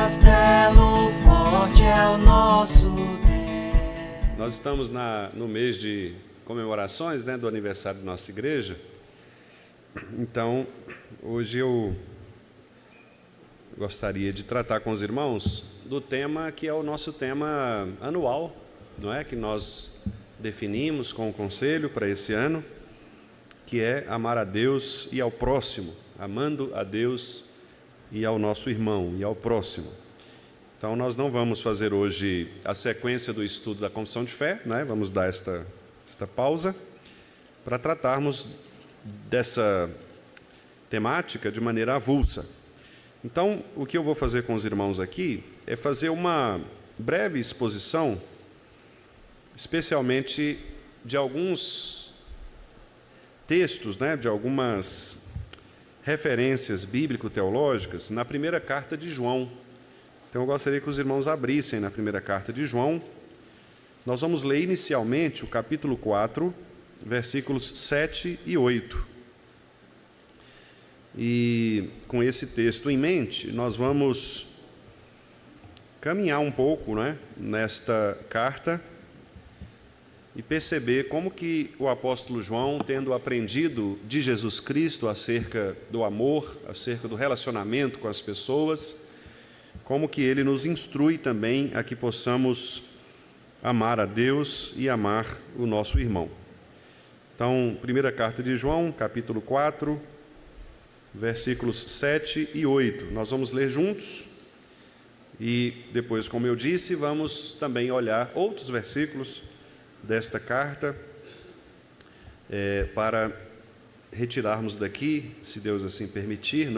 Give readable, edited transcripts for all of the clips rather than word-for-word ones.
castelo forte é o nosso Deus. Nós estamos no mês de comemorações, do aniversário da nossa igreja. Então, hoje eu gostaria de tratar com os irmãos do tema que é o nosso tema anual, não é? Que nós definimos com o conselho para esse ano, que é amar a Deus e ao próximo, amando a Deus e ao nosso irmão e ao próximo. Então, nós não vamos fazer hoje a sequência do estudo da confissão de fé, Vamos dar esta pausa para tratarmos dessa temática de maneira avulsa. Então, o que eu vou fazer com os irmãos aqui é fazer uma breve exposição, especialmente de alguns textos, de algumas referências bíblico-teológicas na primeira carta de João. Então, eu gostaria que os irmãos abrissem na primeira carta de João. Nós vamos ler inicialmente o capítulo 4, versículos 7 e 8. E com esse texto em mente, nós vamos caminhar um pouco, nesta carta e perceber como que o apóstolo João, tendo aprendido de Jesus Cristo acerca do amor, acerca do relacionamento com as pessoas, como que ele nos instrui também a que possamos amar a Deus e amar o nosso irmão. Então, primeira carta de João, capítulo 4, versículos 7 e 8. Nós vamos ler juntos e depois, como eu disse, vamos também olhar outros versículos desta carta para retirarmos daqui, se Deus assim permitir,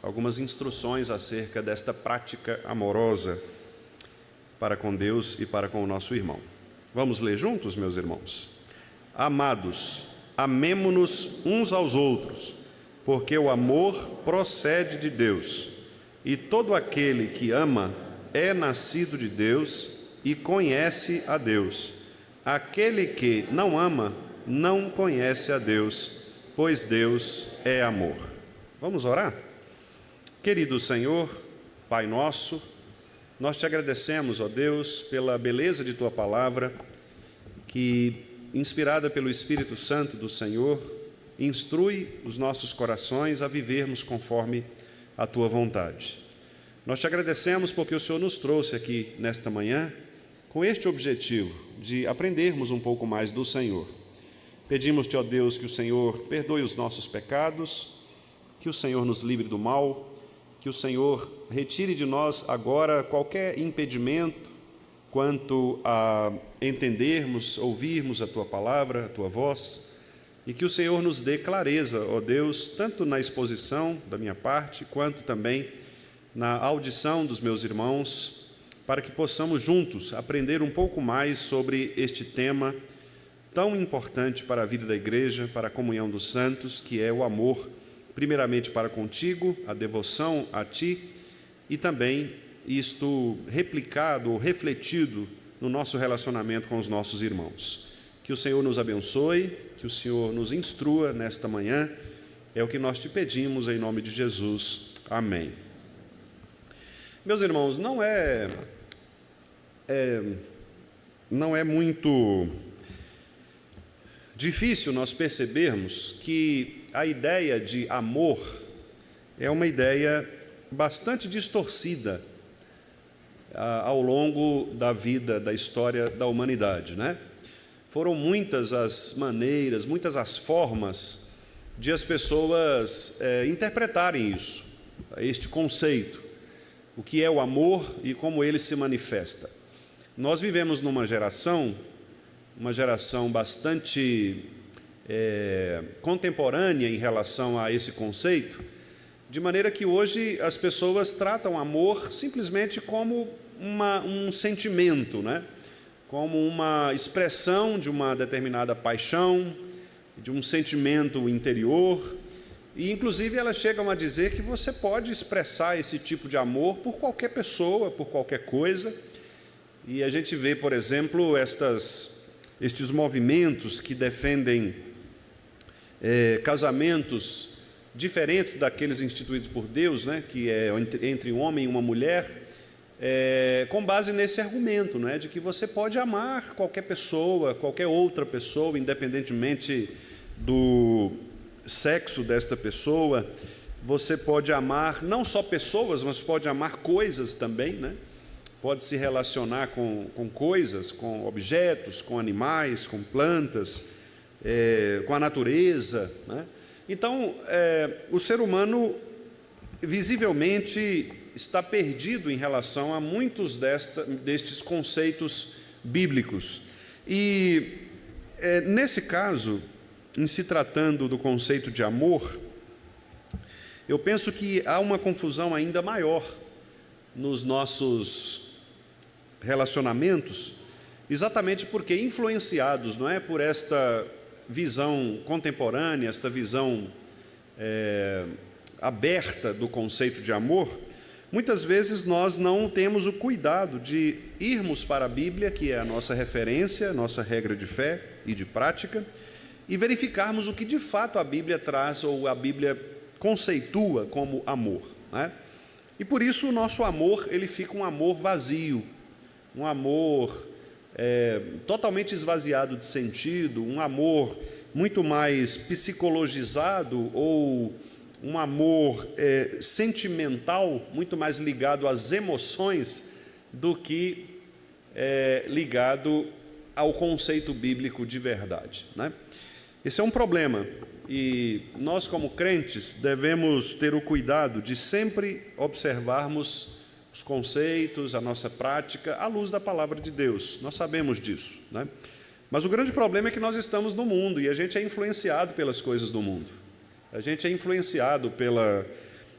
algumas instruções acerca desta prática amorosa para com Deus e para com o nosso irmão. Vamos ler juntos, meus irmãos? Amados, amemo-nos uns aos outros, porque o amor procede de Deus, e todo aquele que ama é nascido de Deus e conhece a Deus. Aquele que não ama não conhece a Deus, pois Deus é amor. Vamos orar? Querido Senhor, Pai nosso, nós te agradecemos, ó Deus, pela beleza de tua palavra, que inspirada pelo Espírito Santo do Senhor, instrui os nossos corações a vivermos conforme a Tua vontade. Nós te agradecemos porque o Senhor nos trouxe aqui nesta manhã com este objetivo de aprendermos um pouco mais do Senhor. Pedimos-te, ó Deus, que o Senhor perdoe os nossos pecados, que o Senhor nos livre do mal, que o Senhor retire de nós agora qualquer impedimento quanto a entendermos, ouvirmos a Tua palavra, a Tua voz, e que o Senhor nos dê clareza, ó Deus, tanto na exposição da minha parte, quanto também na audição dos meus irmãos, para que possamos juntos aprender um pouco mais sobre este tema tão importante para a vida da igreja, para a comunhão dos santos, que é o amor, primeiramente para contigo, a devoção a Ti, e também isto replicado ou refletido no nosso relacionamento com os nossos irmãos. Que o Senhor nos abençoe, que o Senhor nos instrua nesta manhã, é o que nós te pedimos em nome de Jesus. Amém. Meus irmãos, não é muito difícil nós percebermos que a ideia de amor é uma ideia bastante distorcida ao longo da vida, da história da humanidade, Foram muitas as maneiras, muitas as formas de as pessoas interpretarem isso, este conceito, o que é o amor e como ele se manifesta. Nós vivemos numa geração bastante contemporânea em relação a esse conceito, de maneira que hoje as pessoas tratam amor simplesmente como um sentimento, como uma expressão de uma determinada paixão, de um sentimento interior, e inclusive elas chegam a dizer que você pode expressar esse tipo de amor por qualquer pessoa, por qualquer coisa, e a gente vê, por exemplo, estes movimentos que defendem casamentos diferentes daqueles instituídos por Deus, né, que é entre um homem e uma mulher, com base nesse argumento, né, de que você pode amar qualquer pessoa, qualquer outra pessoa, independentemente do sexo desta pessoa. Você pode amar não só pessoas, mas pode amar coisas também, né? Pode se relacionar com coisas, com objetos, com animais, com plantas, com a natureza, né? Então, o ser humano visivelmente está perdido em relação a muitos destes conceitos bíblicos. E, nesse caso, em se tratando do conceito de amor, eu penso que há uma confusão ainda maior nos nossos relacionamentos, exatamente porque influenciados, não é, por esta visão contemporânea, esta visão aberta do conceito de amor, muitas vezes nós não temos o cuidado de irmos para a Bíblia, que é a nossa referência, nossa regra de fé e de prática, e verificarmos o que de fato a Bíblia traz ou a Bíblia conceitua como amor, né? E por isso o nosso amor, ele fica um amor vazio, um amor totalmente esvaziado de sentido, um amor muito mais psicologizado, ou um amor sentimental, muito mais ligado às emoções do que ligado ao conceito bíblico de verdade, né? Esse é um problema, e nós, como crentes, devemos ter o cuidado de sempre observarmos os conceitos, a nossa prática, à luz da palavra de Deus. Nós sabemos disso, né? Mas o grande problema é que nós estamos no mundo, e a gente é influenciado pelas coisas do mundo. A gente é influenciado pela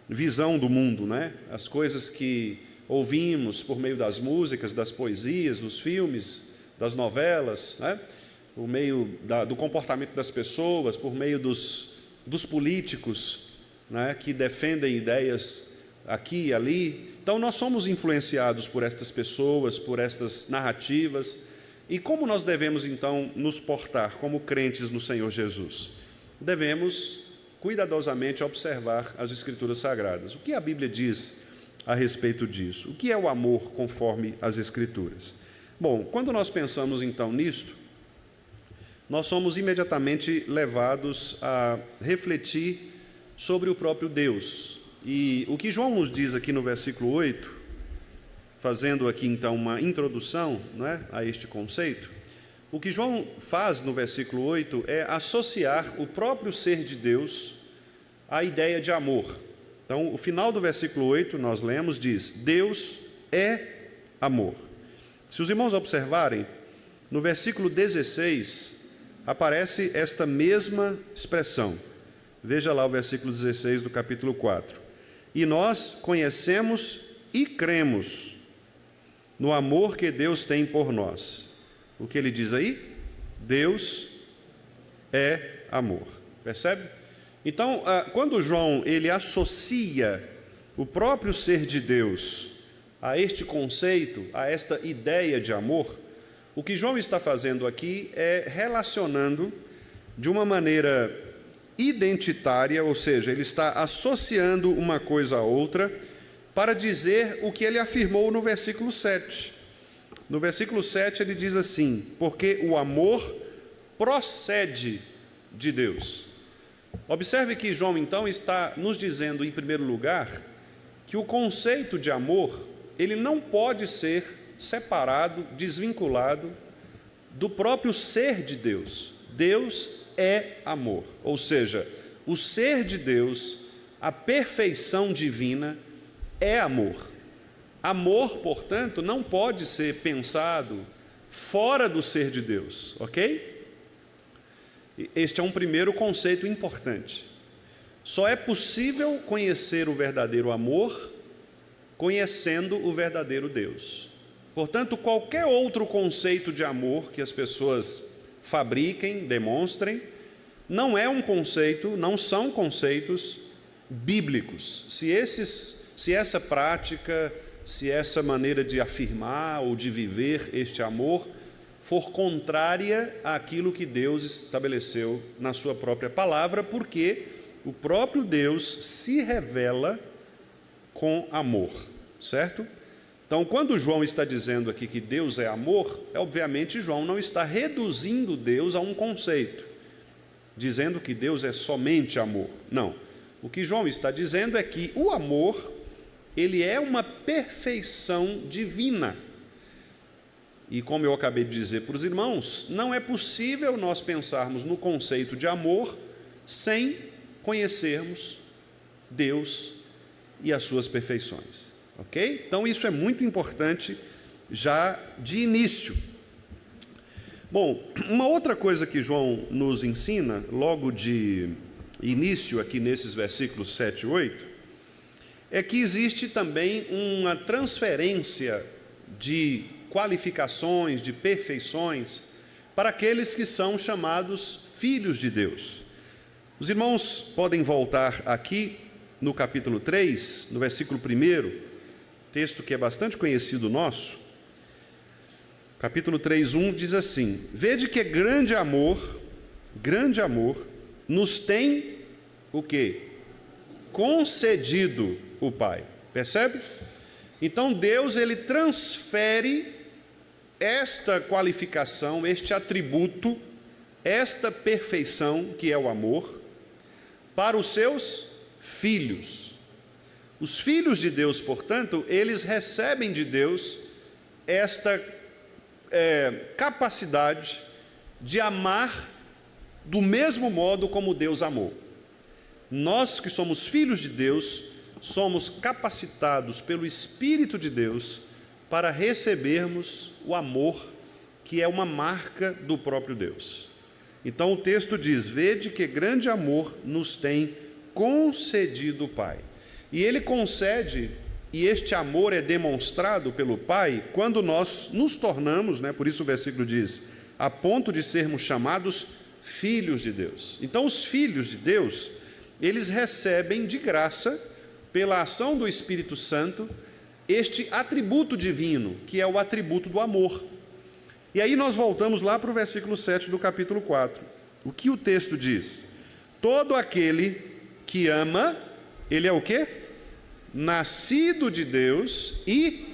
visão do mundo, né? As coisas que ouvimos por meio das músicas, das poesias, dos filmes, das novelas, né? Por meio do comportamento das pessoas, por meio dos políticos, né, que defendem ideias aqui e ali. Então, nós somos influenciados por estas pessoas, por estas narrativas. E como nós devemos, então, nos portar como crentes no Senhor Jesus? Devemos cuidadosamente observar as Escrituras Sagradas. O que a Bíblia diz a respeito disso? O que é o amor conforme as Escrituras? Bom, quando nós pensamos, então, nisto, nós somos imediatamente levados a refletir sobre o próprio Deus. E o que João nos diz aqui no versículo 8, fazendo aqui então uma introdução, né, a este conceito, o que João faz no versículo 8 é associar o próprio ser de Deus à ideia de amor. Então, o final do versículo 8, nós lemos, diz: Deus é amor. Se os irmãos observarem, no versículo 16, aparece esta mesma expressão. Veja lá o versículo 16 do capítulo 4. E nós conhecemos e cremos no amor que Deus tem por nós. O que ele diz aí? Deus é amor. Percebe? Então, quando João ele associa o próprio ser de Deus a este conceito, a esta ideia de amor, o que João está fazendo aqui é relacionando de uma maneira identitária, ou seja, ele está associando uma coisa a outra para dizer o que ele afirmou no versículo 7. No versículo 7 ele diz assim: porque o amor procede de Deus. Observe que João então está nos dizendo, em primeiro lugar, que o conceito de amor, ele não pode ser separado, desvinculado do próprio ser de Deus. Deus é amor, ou seja, o ser de Deus, a perfeição divina é amor. Amor, portanto, não pode ser pensado fora do ser de Deus, ok? Este é um primeiro conceito importante. Só é possível conhecer o verdadeiro amor conhecendo o verdadeiro Deus. Portanto, qualquer outro conceito de amor que as pessoas fabriquem, demonstrem, não é um conceito, não são conceitos bíblicos. Se essa prática, se essa maneira de afirmar ou de viver este amor for contrária àquilo que Deus estabeleceu na sua própria palavra, porque o próprio Deus se revela com amor, certo? Então, quando João está dizendo aqui que Deus é amor, obviamente João não está reduzindo Deus a um conceito, dizendo que Deus é somente amor. Não. O que João está dizendo é que o amor, ele é uma perfeição divina. E como eu acabei de dizer para os irmãos, não é possível nós pensarmos no conceito de amor sem conhecermos Deus e as suas perfeições. Ok? Então isso é muito importante já de início. Bom, uma outra coisa que João nos ensina, logo de início aqui nesses versículos 7 e 8, é que existe também uma transferência de qualificações, de perfeições, para aqueles que são chamados filhos de Deus. Os irmãos podem voltar aqui no capítulo 3, no versículo 1, texto que é bastante conhecido nosso. Capítulo 3, 1 diz assim: vede que grande amor nos tem o quê? Concedido o Pai. Percebe? Então Deus, ele transfere esta qualificação, este atributo, esta perfeição que é o amor, para os seus filhos. Os filhos de Deus, portanto, eles recebem de Deus esta capacidade de amar do mesmo modo como Deus amou. Nós que somos filhos de Deus, somos capacitados pelo Espírito de Deus para recebermos o amor, que é uma marca do próprio Deus. Então o texto diz: vede que grande amor nos tem concedido o Pai. E ele concede, e este amor é demonstrado pelo Pai quando nós nos tornamos, por isso o versículo diz, a ponto de sermos chamados filhos de Deus. Então os filhos de Deus, eles recebem de graça, pela ação do Espírito Santo, este atributo divino, que é o atributo do amor. E aí nós voltamos lá para o versículo 7 do capítulo 4. O que o texto diz? Todo aquele que ama, ele é o quê? Nascido de Deus e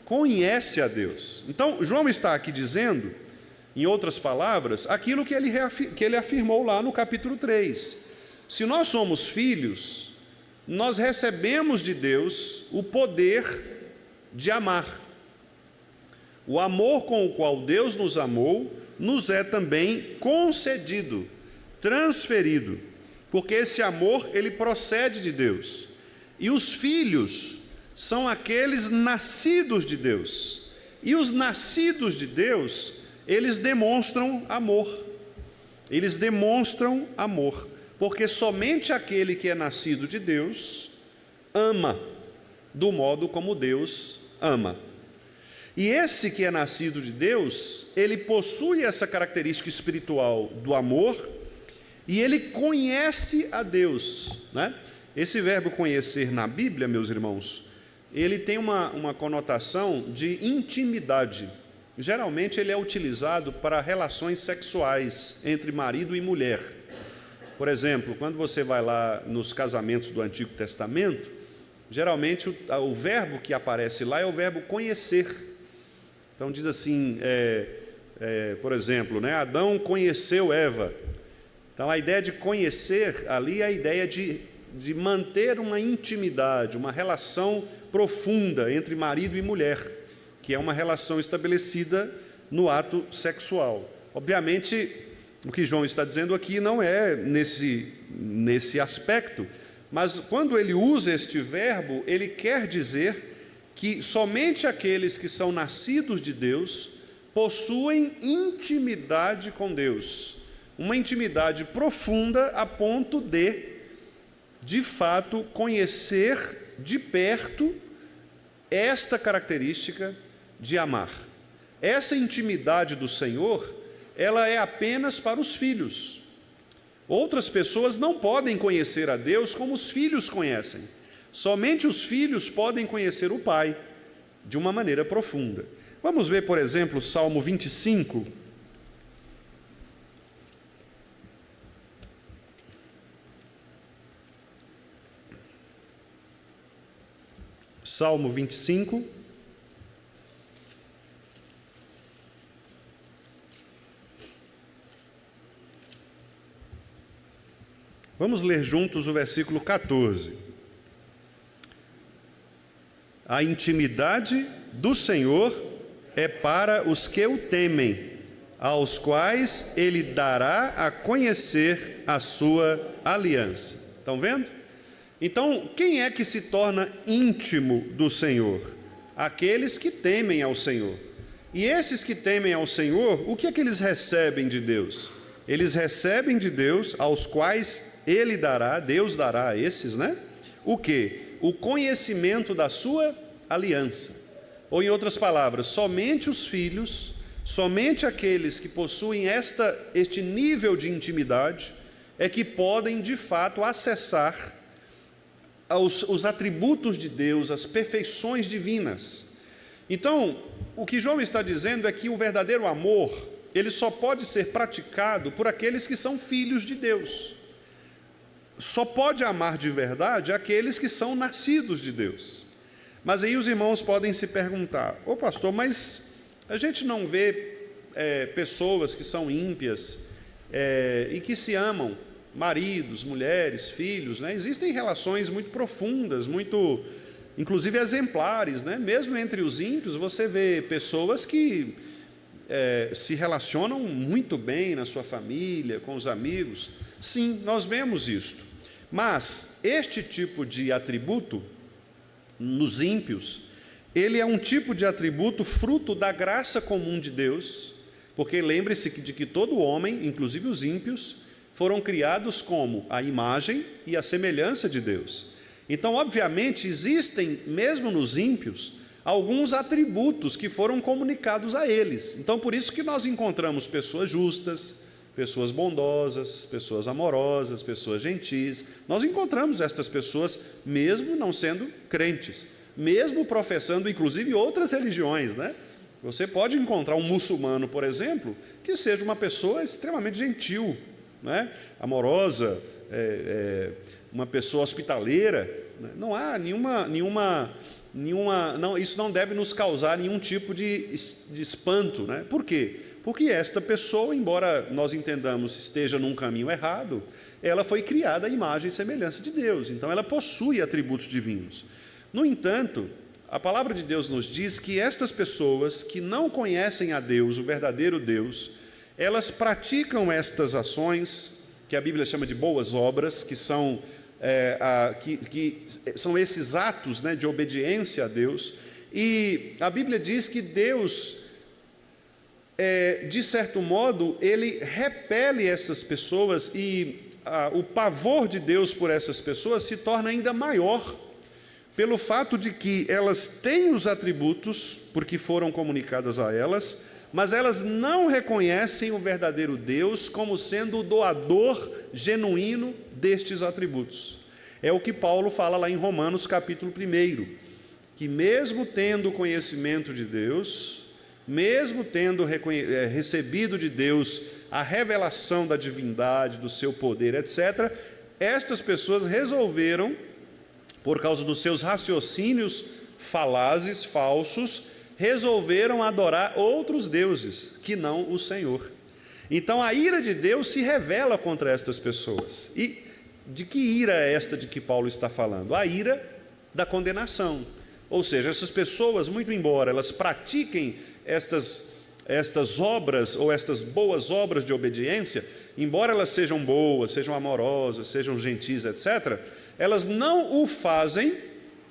conhece a Deus. Então, João está aqui dizendo, em outras palavras, aquilo que ele afirmou lá no capítulo 3. Se nós somos filhos, nós recebemos de Deus o poder de amar. O amor com o qual Deus nos amou, nos é também concedido, transferido, porque esse amor, ele procede de Deus. E os filhos são aqueles nascidos de Deus. E os nascidos de Deus, eles demonstram amor. Eles demonstram amor, porque somente aquele que é nascido de Deus ama do modo como Deus ama. E esse que é nascido de Deus, ele possui essa característica espiritual do amor e ele conhece a Deus, Esse verbo conhecer na Bíblia, meus irmãos, ele tem uma conotação de intimidade. Geralmente ele é utilizado para relações sexuais entre marido e mulher. Por exemplo, quando você vai lá nos casamentos do Antigo Testamento, geralmente o verbo que aparece lá é o verbo conhecer. Então diz assim, por exemplo, Adão conheceu Eva. Então a ideia de conhecer ali é a ideia de manter uma intimidade, uma relação profunda entre marido e mulher, que é uma relação estabelecida no ato sexual. Obviamente, o que João está dizendo aqui não é nesse aspecto, mas quando ele usa este verbo, ele quer dizer que somente aqueles que são nascidos de Deus possuem intimidade com Deus, uma intimidade profunda a ponto de fato, conhecer de perto esta característica de amar. Essa intimidade do Senhor, ela é apenas para os filhos. Outras pessoas não podem conhecer a Deus como os filhos conhecem. Somente os filhos podem conhecer o Pai de uma maneira profunda. Vamos ver, por exemplo, Salmo 25. Salmo 25. Vamos ler juntos o versículo 14. A intimidade do Senhor é para os que o temem, aos quais ele dará a conhecer a sua aliança. Estão vendo? Então, quem é que se torna íntimo do Senhor? Aqueles que temem ao Senhor. E esses que temem ao Senhor, o que é que eles recebem de Deus? Eles recebem de Deus, aos quais ele dará, Deus dará a esses, né? O quê? O conhecimento da sua aliança. Ou em outras palavras, somente os filhos, somente aqueles que possuem este nível de intimidade é que podem de fato acessar os atributos de Deus, as perfeições divinas. Então, o que João está dizendo é que o verdadeiro amor, ele só pode ser praticado por aqueles que são filhos de Deus. Só pode amar de verdade aqueles que são nascidos de Deus. Mas aí os irmãos podem se perguntar: ô pastor, mas a gente não vê pessoas que são ímpias e que se amam, maridos, mulheres, filhos, né? Existem relações muito profundas, muito, inclusive exemplares, né? Mesmo entre os ímpios você vê pessoas que se relacionam muito bem na sua família, com os amigos. Sim, nós vemos isto. Mas este tipo de atributo nos ímpios, ele é um tipo de atributo fruto da graça comum de Deus, porque lembre-se de que todo homem, inclusive os ímpios, foram criados como a imagem e a semelhança de Deus. Então, obviamente, existem, mesmo nos ímpios, alguns atributos que foram comunicados a eles. Então, por isso que nós encontramos pessoas justas, pessoas bondosas, pessoas amorosas, pessoas gentis. Nós encontramos estas pessoas mesmo não sendo crentes, mesmo professando inclusive outras religiões, né? Você pode encontrar um muçulmano, por exemplo, que seja uma pessoa extremamente gentil, né? Amorosa, uma pessoa hospitaleira, né? Não há não, isso não deve nos causar nenhum tipo de espanto, né? Por quê? Porque esta pessoa, embora nós entendamos esteja num caminho errado, ela foi criada à imagem e semelhança de Deus, então ela possui atributos divinos. No entanto, a palavra de Deus nos diz que estas pessoas que não conhecem a Deus, o verdadeiro Deus, elas praticam estas ações, que a Bíblia chama de boas obras, que são, são esses atos, né, de obediência a Deus, e a Bíblia diz que Deus, de certo modo, ele repele essas pessoas e o pavor de Deus por essas pessoas se torna ainda maior, pelo fato de que elas têm os atributos, porque foram comunicadas a elas, mas elas não reconhecem o verdadeiro Deus como sendo o doador genuíno destes atributos. É o que Paulo fala lá em Romanos capítulo 1, que mesmo tendo conhecimento de Deus, mesmo tendo recebido de Deus a revelação da divindade, do seu poder, etc., estas pessoas resolveram, por causa dos seus raciocínios falazes, falsos, resolveram adorar outros deuses, que não o Senhor. Então a ira de Deus se revela contra estas pessoas. E de que ira é esta de que Paulo está falando? A ira da condenação. Ou seja, essas pessoas, muito embora elas pratiquem estas obras, ou estas boas obras de obediência, embora elas sejam boas, sejam amorosas, sejam gentis, etc., elas não o fazem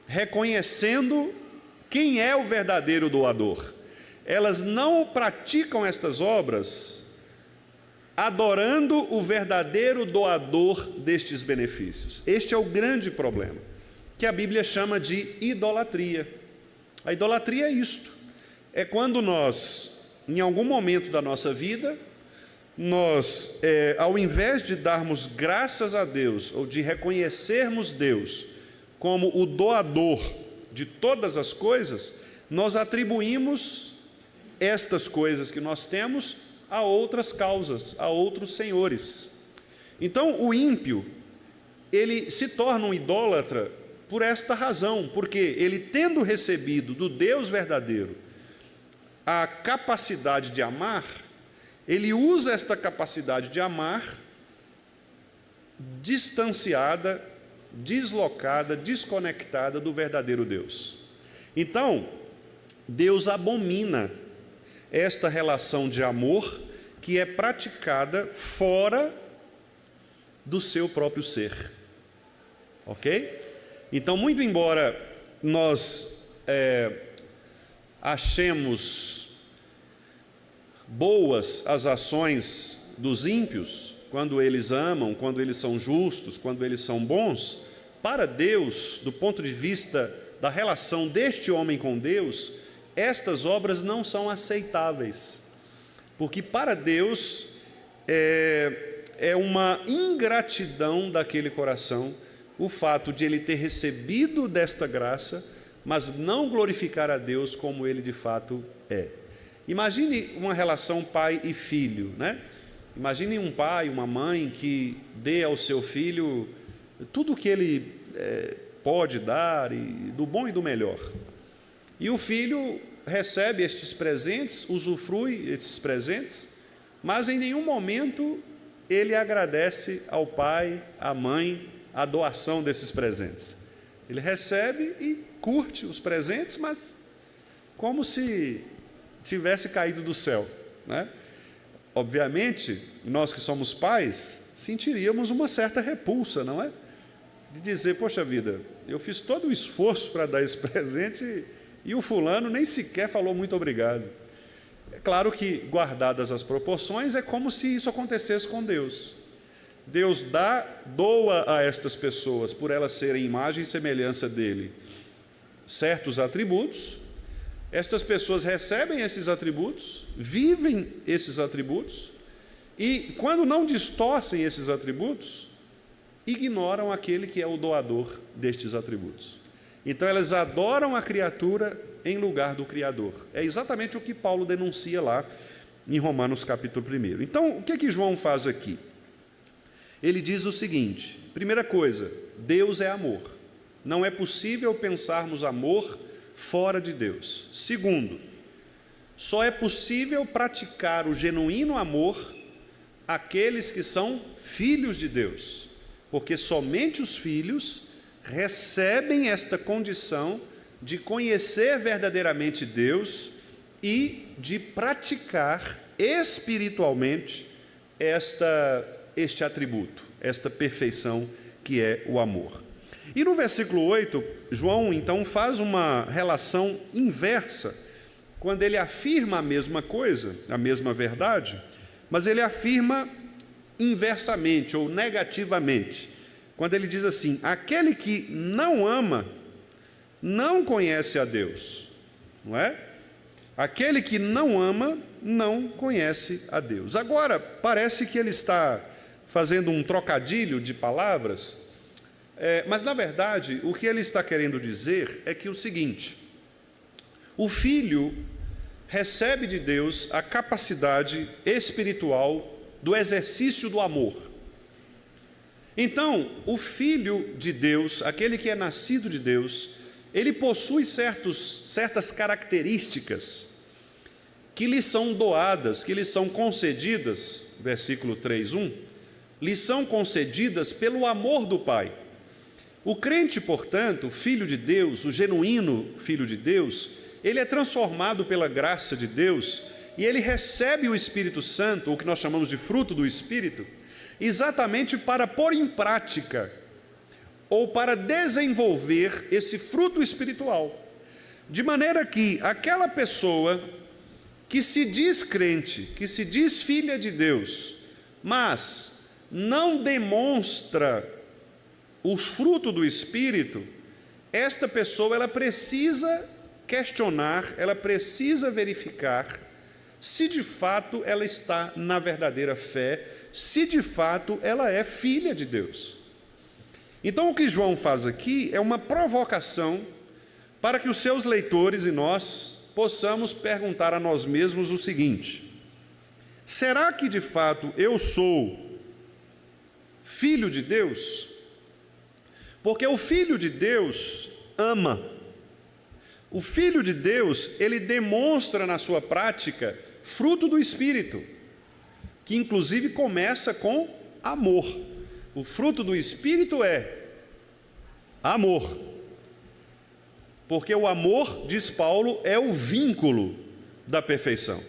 reconhecendo quem é o verdadeiro doador. Elas não praticam estas obras adorando o verdadeiro doador destes benefícios. Este é o grande problema, que a Bíblia chama de idolatria. A idolatria é isto: é quando nós, em algum momento da nossa vida, nós, ao invés de darmos graças a Deus, ou de reconhecermos Deus como o doador de todas as coisas, nós atribuímos estas coisas que nós temos a outras causas, a outros senhores. Então, o ímpio, ele se torna um idólatra por esta razão, porque ele, tendo recebido do Deus verdadeiro a capacidade de amar, ele usa esta capacidade de amar distanciada, deslocada, desconectada do verdadeiro Deus. Então, Deus abomina esta relação de amor que é praticada fora do seu próprio ser. Ok? Então, muito embora nós achemos boas as ações dos ímpios, quando eles amam, quando eles são justos, quando eles são bons, para Deus, do ponto de vista da relação deste homem com Deus, estas obras não são aceitáveis, porque para Deus é uma ingratidão daquele coração o fato de ele ter recebido desta graça, mas não glorificar a Deus como ele de fato é. Imagine uma relação pai e filho, né? Imagine um pai, uma mãe que dê ao seu filho tudo o que ele pode dar, e do bom e do melhor. E o filho recebe estes presentes, usufrui estes presentes, mas em nenhum momento ele agradece ao pai, à mãe, a doação desses presentes. Ele recebe e curte os presentes, mas como se tivesse caído do céu, né? Obviamente, nós que somos pais, sentiríamos uma certa repulsa, não é? De dizer, poxa vida, eu fiz todo o esforço para dar esse presente e o fulano nem sequer falou muito obrigado. É claro que, guardadas as proporções, é como se isso acontecesse com Deus. Deus doa a estas pessoas, por elas serem imagem e semelhança dele, certos atributos. Estas pessoas recebem esses atributos, vivem esses atributos, e quando não distorcem esses atributos, ignoram aquele que é o doador destes atributos. Então elas adoram a criatura em lugar do Criador. É exatamente o que Paulo denuncia lá em Romanos capítulo 1. Então, o que João faz aqui? Ele diz o seguinte: primeira coisa, Deus é amor. Não é possível pensarmos amor fora de Deus. Segundo, só é possível praticar o genuíno amor àqueles que são filhos de Deus, porque somente os filhos recebem esta condição de conhecer verdadeiramente Deus e de praticar espiritualmente este atributo, esta perfeição que é o amor. E no versículo 8, João então faz uma relação inversa, quando ele afirma a mesma coisa, a mesma verdade, mas ele afirma inversamente ou negativamente, quando ele diz assim: aquele que não ama não conhece a Deus, não é? Aquele que não ama não conhece a Deus. Agora, parece que ele está fazendo um trocadilho de palavras, mas na verdade o que ele está querendo dizer é que o seguinte: o filho recebe de Deus a capacidade espiritual do exercício do amor. Então, o filho de Deus, aquele que é nascido de Deus, ele possui certas características que lhe são doadas, que lhe são concedidas, versículo 3:1, lhe são concedidas pelo amor do Pai. O crente, portanto, o filho de Deus, o genuíno filho de Deus, ele é transformado pela graça de Deus e ele recebe o Espírito Santo, o que nós chamamos de fruto do Espírito, exatamente para pôr em prática ou para desenvolver esse fruto espiritual. De maneira que aquela pessoa que se diz crente, que se diz filha de Deus, mas não demonstra o fruto do Espírito, esta pessoa ela precisa questionar, ela precisa verificar se de fato ela está na verdadeira fé, se de fato ela é filha de Deus. Então o que João faz aqui é uma provocação para que os seus leitores e nós possamos perguntar a nós mesmos o seguinte: será que de fato eu sou filho de Deus? Porque o Filho de Deus ama. O Filho de Deus, ele demonstra na sua prática fruto do Espírito, que inclusive começa com amor. O fruto do Espírito é amor. Porque o amor, diz Paulo, é o vínculo da perfeição.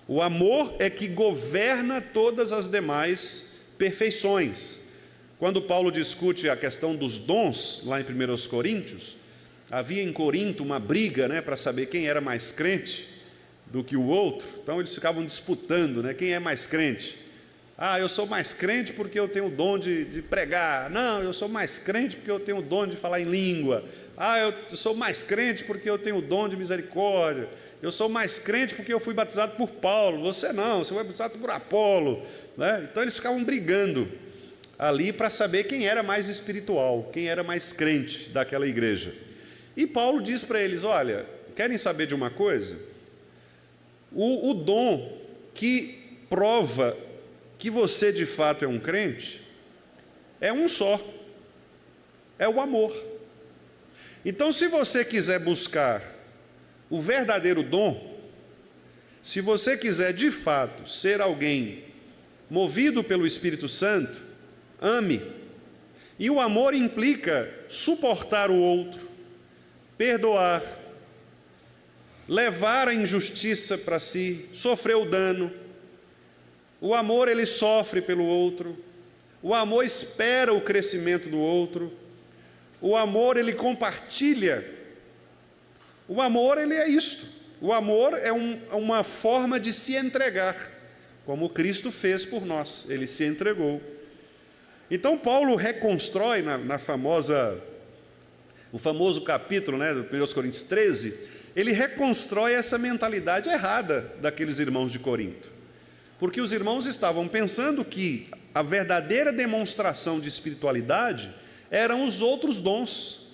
O amor é que governa todas as demais perfeições. Quando Paulo discute a questão dos dons, lá em 1 Coríntios, havia em Corinto uma briga, para saber quem era mais crente do que o outro. Então eles ficavam disputando, quem é mais crente. Eu sou mais crente porque eu tenho o dom de pregar. Não, eu sou mais crente porque eu tenho o dom de falar em língua. Eu sou mais crente porque eu tenho o dom de misericórdia. Eu sou mais crente porque eu fui batizado por Paulo. Você não, você foi batizado por Apolo. Então eles ficavam brigando ali para saber quem era mais espiritual, quem era mais crente daquela igreja. E Paulo diz para eles: olha, querem saber de uma coisa? O dom que prova que você de fato é um crente é um só, é o amor. Então, se você quiser buscar o verdadeiro dom, se você quiser de fato ser alguém movido pelo Espírito Santo, ame. E o amor implica suportar o outro, perdoar, levar a injustiça para si, sofrer o dano. O amor, ele sofre pelo outro. O amor espera o crescimento do outro. O amor, ele compartilha. O amor, ele é isto. O amor é uma forma de se entregar, como Cristo fez por nós. Ele se entregou. Então Paulo reconstrói o famoso capítulo, do 1 Coríntios 13, ele reconstrói essa mentalidade errada daqueles irmãos de Corinto. Porque os irmãos estavam pensando que a verdadeira demonstração de espiritualidade eram os outros dons.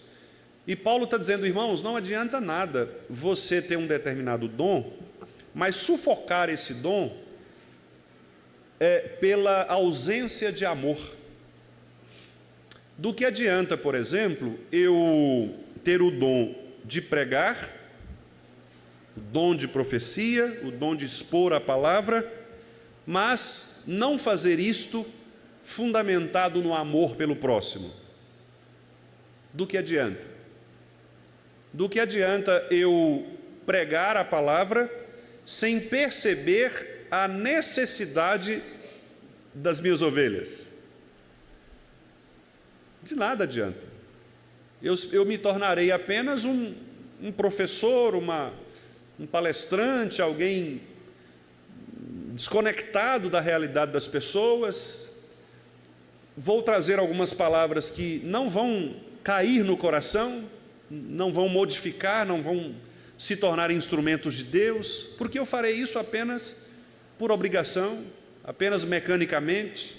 E Paulo está dizendo: irmãos, não adianta nada você ter um determinado dom, mas sufocar esse dom pela ausência de amor. Do que adianta, por exemplo, eu ter o dom de pregar, o dom de profecia, o dom de expor a palavra, mas não fazer isto fundamentado no amor pelo próximo? Do que adianta? Do que adianta eu pregar a palavra sem perceber a necessidade das minhas ovelhas? De nada adianta. Eu me tornarei apenas um professor, um palestrante, alguém desconectado da realidade das pessoas. Vou trazer algumas palavras que não vão cair no coração, não vão modificar, não vão se tornar instrumentos de Deus, porque eu farei isso apenas por obrigação, apenas mecanicamente,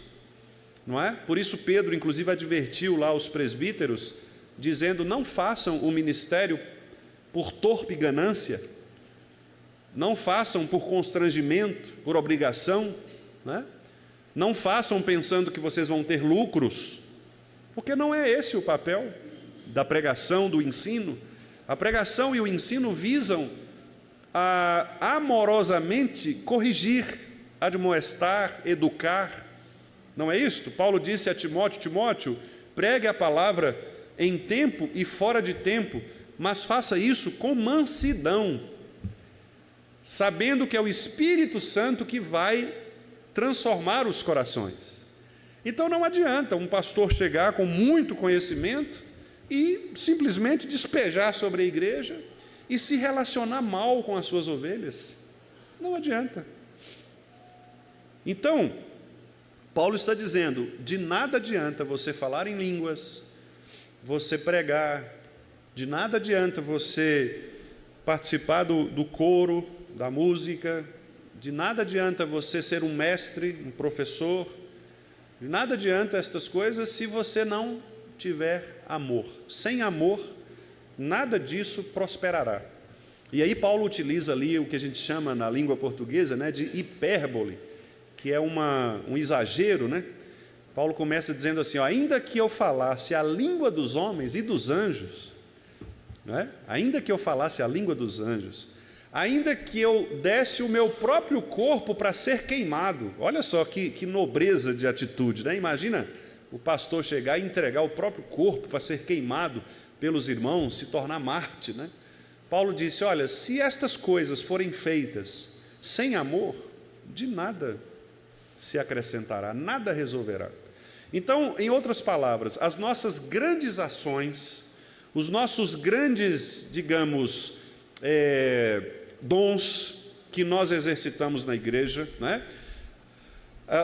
não é? Por isso Pedro, inclusive, advertiu lá os presbíteros, dizendo: não façam o ministério por torpe ganância, não façam por constrangimento, por obrigação, né? Não façam pensando que vocês vão ter lucros, porque não é esse o papel da pregação, do ensino. A pregação e o ensino visam amorosamente corrigir, admoestar, educar. Não é isto? Paulo disse a Timóteo: Timóteo, pregue a palavra em tempo e fora de tempo, mas faça isso com mansidão, sabendo que é o Espírito Santo que vai transformar os corações. Então não adianta um pastor chegar com muito conhecimento e simplesmente despejar sobre a igreja e se relacionar mal com as suas ovelhas. Não adianta. Então, Paulo está dizendo: de nada adianta você falar em línguas, você pregar, de nada adianta você participar do coro, da música, de nada adianta você ser um mestre, um professor, de nada adianta estas coisas se você não tiver amor. Sem amor, nada disso prosperará. E aí Paulo utiliza ali o que a gente chama na língua portuguesa, de hipérbole, que é um exagero, Paulo começa dizendo assim, ó, ainda que eu falasse a língua dos homens e dos anjos, não é? Ainda que eu falasse a língua dos anjos, ainda que eu desse o meu próprio corpo para ser queimado, olha só que nobreza de atitude, né? Imagina o pastor chegar e entregar o próprio corpo para ser queimado pelos irmãos, se tornar Marte, né? Paulo disse, olha, se estas coisas forem feitas sem amor, de nada se acrescentará, nada resolverá. Então, em outras palavras, as nossas grandes ações, os nossos grandes, digamos, dons que nós exercitamos na igreja, né?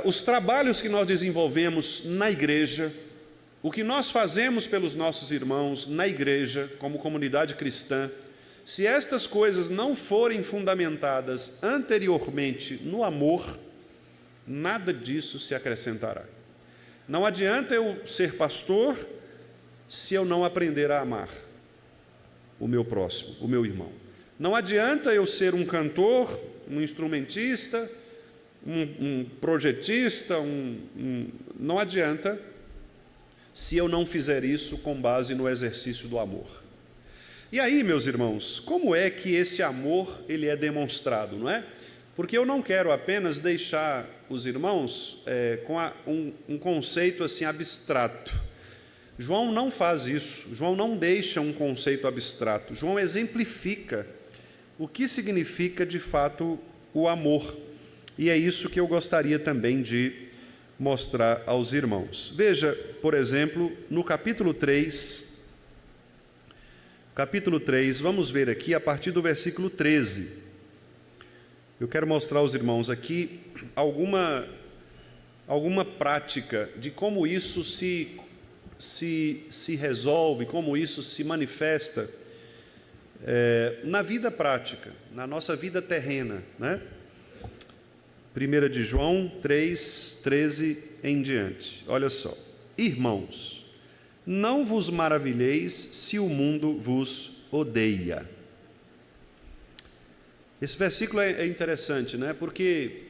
Os trabalhos que nós desenvolvemos na igreja, o que nós fazemos pelos nossos irmãos na igreja, como comunidade cristã, se estas coisas não forem fundamentadas anteriormente no amor, nada disso se acrescentará. Não adianta eu ser pastor se eu não aprender a amar o meu próximo, o meu irmão. Não adianta eu ser um cantor, um instrumentista, um projetista, não adianta se eu não fizer isso com base no exercício do amor. E aí, meus irmãos, como é que esse amor ele é demonstrado, não é? Porque eu não quero apenas deixar os irmãos com um conceito assim abstrato. João não faz isso, João não deixa um conceito abstrato, João exemplifica o que significa de fato o amor. E é isso que eu gostaria também de mostrar aos irmãos. Veja, por exemplo, no capítulo 3, vamos ver aqui a partir do versículo 13. Eu quero mostrar aos irmãos aqui alguma prática de como isso se resolve, como isso se manifesta na vida prática, na nossa vida terrena, né? 1 de João 3, 13 em diante. Olha só. Irmãos, não vos maravilheis se o mundo vos odeia. Esse versículo é interessante, né? Porque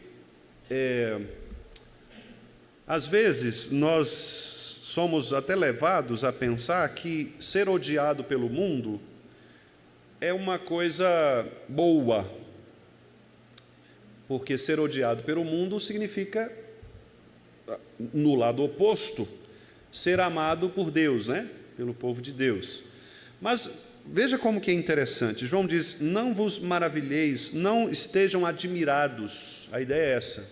às vezes nós somos até levados a pensar que ser odiado pelo mundo é uma coisa boa, porque ser odiado pelo mundo significa, no lado oposto, ser amado por Deus, né? Pelo povo de Deus. Mas veja como que é interessante. João diz, não vos maravilheis, não estejam admirados, a ideia é essa,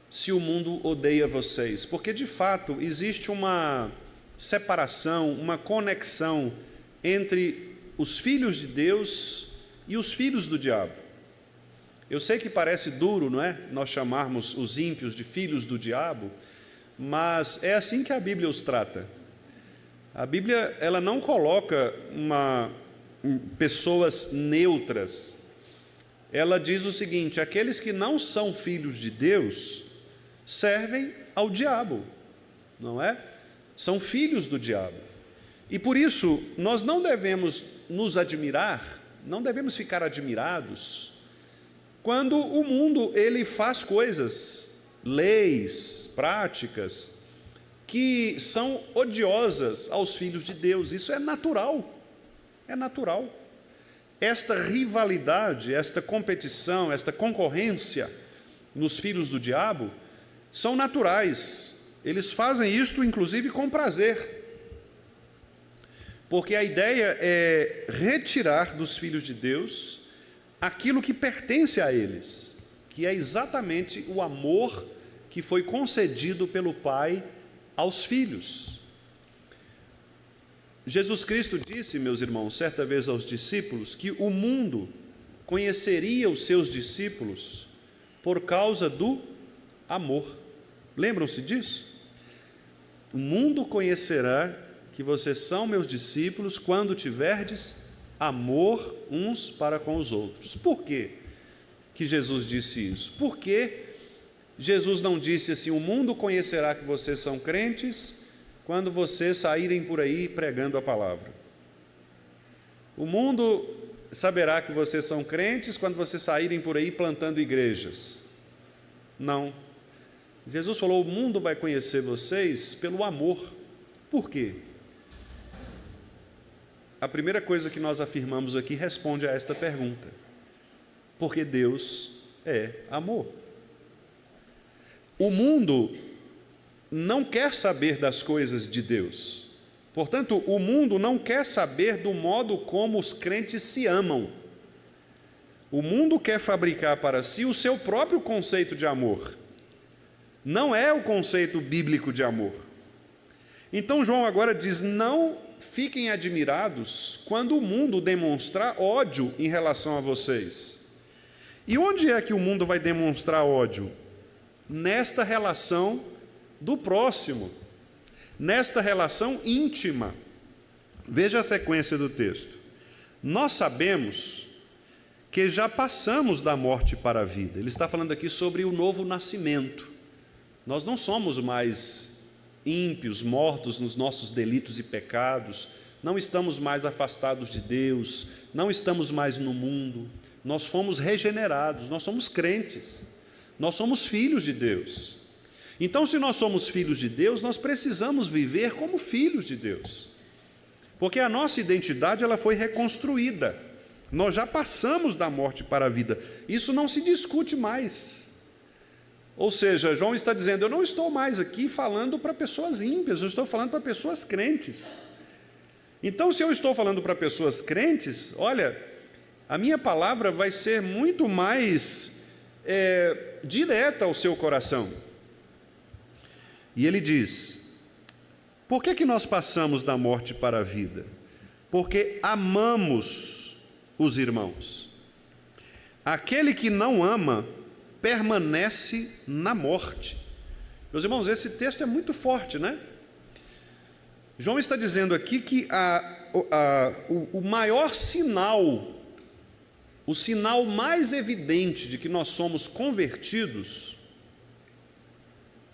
se o mundo odeia vocês, porque de fato existe uma separação, uma conexão entre os filhos de Deus e os filhos do diabo. Eu sei que parece duro, não é? Nós chamarmos os ímpios de filhos do diabo, mas é assim que a Bíblia os trata. A Bíblia, ela não coloca pessoas neutras. Ela diz o seguinte, aqueles que não são filhos de Deus servem ao diabo, não é? São filhos do diabo. E por isso, nós não devemos nos admirar, não devemos ficar admirados quando o mundo ele faz coisas, leis, práticas, que são odiosas aos filhos de Deus. Isso é natural, é natural. Esta rivalidade, esta competição, esta concorrência nos filhos do diabo são naturais. Eles fazem isto, inclusive, com prazer. Porque a ideia é retirar dos filhos de Deus aquilo que pertence a eles, que é exatamente o amor que foi concedido pelo Pai aos filhos. Jesus Cristo disse, meus irmãos, certa vez aos discípulos, que o mundo conheceria os seus discípulos por causa do amor. Lembram-se disso? O mundo conhecerá que vocês são meus discípulos quando tiverdes amor uns para com os outros. Por quê que Jesus disse isso? Porque Jesus não disse assim, o mundo conhecerá que vocês são crentes quando vocês saírem por aí pregando a palavra. O mundo saberá que vocês são crentes quando vocês saírem por aí plantando igrejas. Não. Jesus falou: o mundo vai conhecer vocês pelo amor. Por quê? A primeira coisa que nós afirmamos aqui responde a esta pergunta: porque Deus é amor. O mundo não quer saber das coisas de Deus. Portanto, o mundo não quer saber do modo como os crentes se amam. O mundo quer fabricar para si o seu próprio conceito de amor. Não é o conceito bíblico de amor. Então João agora diz: não fiquem admirados quando o mundo demonstrar ódio em relação a vocês. E onde é que o mundo vai demonstrar ódio? Nesta relação do próximo, nesta relação íntima. Veja a sequência do texto. Nós sabemos que já passamos da morte para a vida. Ele está falando aqui sobre o novo nascimento. Nós não somos mais ímpios, mortos nos nossos delitos e pecados, não estamos mais afastados de Deus, não estamos mais no mundo, nós fomos regenerados, nós somos crentes, nós somos filhos de Deus. Então, se nós somos filhos de Deus, nós precisamos viver como filhos de Deus, porque a nossa identidade ela foi reconstruída, nós já passamos da morte para a vida, isso não se discute mais. Ou seja, João está dizendo: eu não estou mais aqui falando para pessoas ímpias, eu estou falando para pessoas crentes. Então, se eu estou falando para pessoas crentes, olha, a minha palavra vai ser muito mais direta ao seu coração. E ele diz: por que nós passamos da morte para a vida? Porque amamos os irmãos. Aquele que não ama permanece na morte. Meus irmãos, esse texto é muito forte, né? João está dizendo aqui que o maior sinal, o sinal mais evidente de que nós somos convertidos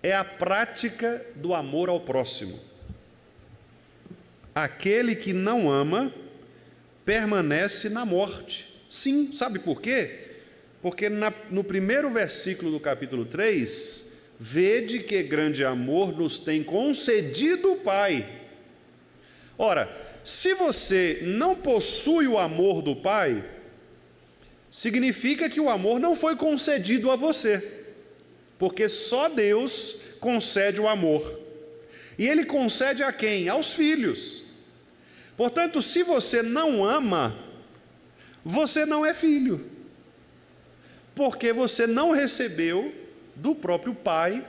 é a prática do amor ao próximo. Aquele que não ama permanece na morte. Sim, sabe por quê? Porque no primeiro versículo do capítulo 3, vede que grande amor nos tem concedido o Pai. Ora, se você não possui o amor do Pai, significa que o amor não foi concedido a você, porque só Deus concede o amor. E Ele concede a quem? Aos filhos. Portanto, se você não ama, você não é filho, porque você não recebeu do próprio Pai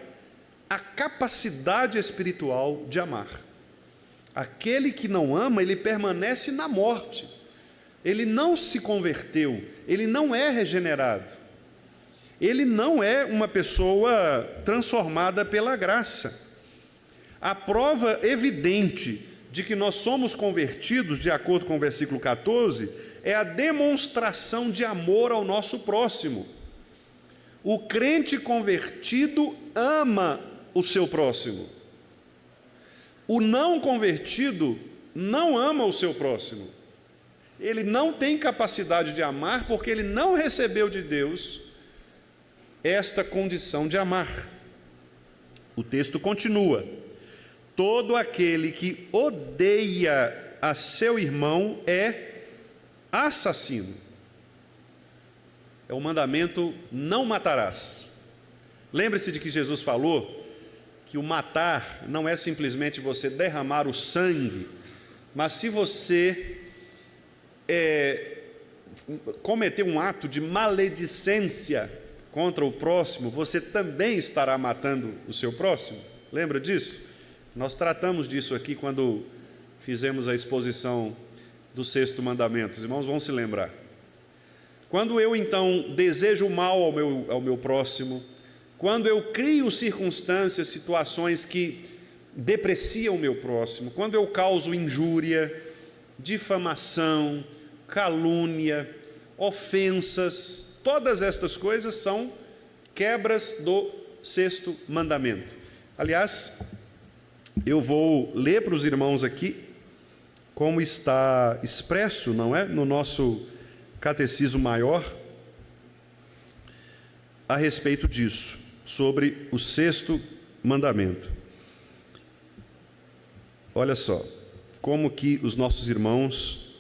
a capacidade espiritual de amar. Aquele que não ama, ele permanece na morte, ele não se converteu, ele não é regenerado, ele não é uma pessoa transformada pela graça. A prova evidente de que nós somos convertidos, de acordo com o versículo 14, é a demonstração de amor ao nosso próximo. O crente convertido ama o seu próximo. O não convertido não ama o seu próximo. Ele não tem capacidade de amar porque ele não recebeu de Deus esta condição de amar. O texto continua: todo aquele que odeia a seu irmão é assassino. É o mandamento: não matarás. Lembre-se de que Jesus falou que o matar não é simplesmente você derramar o sangue, mas se você cometer um ato de maledicência contra o próximo, você também estará matando o seu próximo. Lembra disso? Nós tratamos disso aqui quando fizemos a exposição do 6º mandamento. Os irmãos vão se lembrar. Quando eu então desejo mal ao meu próximo, quando eu crio circunstâncias, situações que depreciam o meu próximo, quando eu causo injúria, difamação, calúnia, ofensas, todas estas coisas são quebras do 6º mandamento. Aliás, eu vou ler para os irmãos aqui como está expresso, não é, no nosso Catecismo Maior, a respeito disso. sobre o sexto mandamento. Olha só, como que os nossos irmãos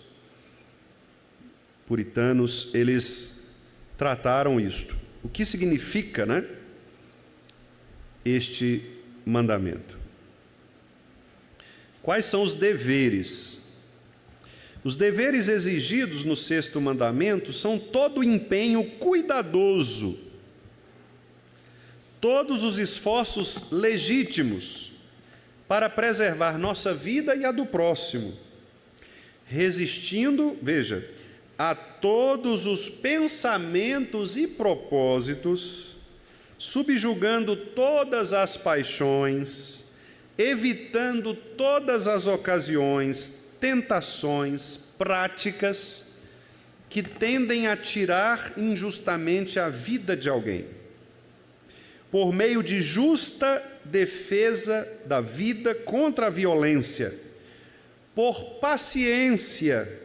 puritanos, eles trataram isto. O que significa, né, este mandamento? Quais são os deveres? Os deveres exigidos no sexto mandamento são todo o empenho cuidadoso, todos os esforços legítimos para preservar nossa vida e a do próximo, resistindo, veja, a todos os pensamentos e propósitos, subjugando todas as paixões, evitando todas as ocasiões, tentações, práticas que tendem a tirar injustamente a vida de alguém, por meio de justa defesa da vida contra a violência, por paciência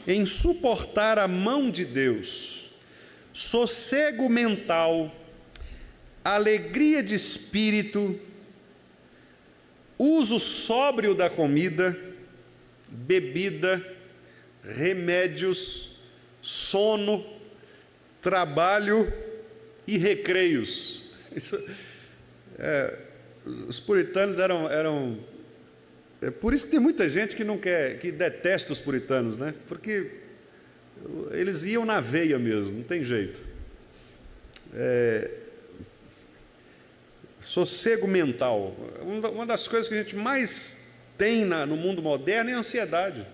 em suportar a mão de Deus, sossego mental, alegria de espírito, uso sóbrio da comida, bebida, remédios, sono, trabalho e recreios. Os puritanos eram é por isso que tem muita gente que não quer, que detesta os puritanos, né? Porque eles iam na veia mesmo, não tem jeito. Sossego mental. Uma das coisas que a gente mais tem no mundo moderno é a ansiedade.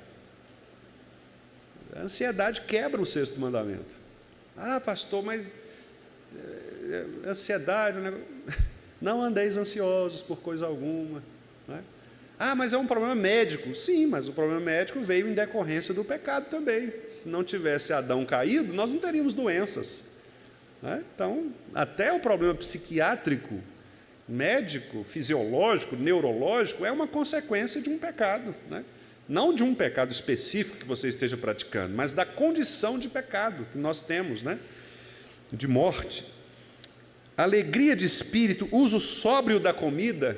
A ansiedade quebra o sexto mandamento. Ah, pastor, mas ansiedade, né? Não andeis ansiosos por coisa alguma, né? Ah, mas é um problema médico. Sim, mas o problema médico veio em decorrência do pecado também. Se não tivesse Adão caído, nós não teríamos doenças, né? Então, até o problema psiquiátrico, médico, fisiológico, neurológico, é uma consequência de um pecado, né? Não de um pecado específico que você esteja praticando, mas da condição de pecado que nós temos, né? De morte. Alegria de espírito, uso sóbrio da comida.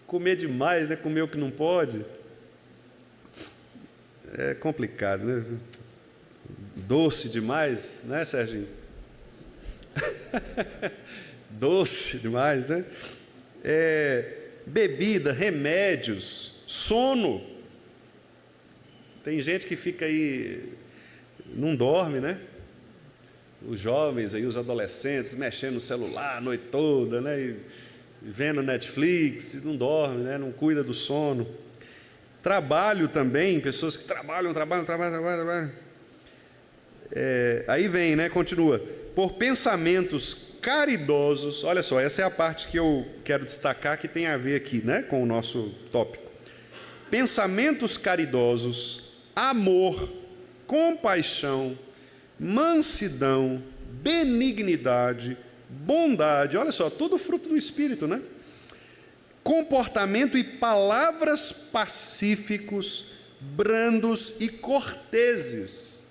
Comer demais, né? Comer o que não pode. É complicado, né? Doce demais, né, Serginho? Doce demais, né? Bebida, remédios, sono. Tem gente que fica aí, não dorme, né? Os jovens aí, os adolescentes, mexendo no celular a noite toda, né? E vendo Netflix, não dorme, né? Não cuida do sono. Trabalho também, pessoas que trabalham. Aí vem, né? Continua. Por pensamentos caridosos, olha só, essa é a parte que eu quero destacar que tem a ver aqui, né? Com o nosso tópico. Pensamentos caridosos, amor, compaixão, mansidão, benignidade, bondade, olha só, tudo fruto do Espírito, né? Comportamento e palavras pacíficos, brandos e corteses.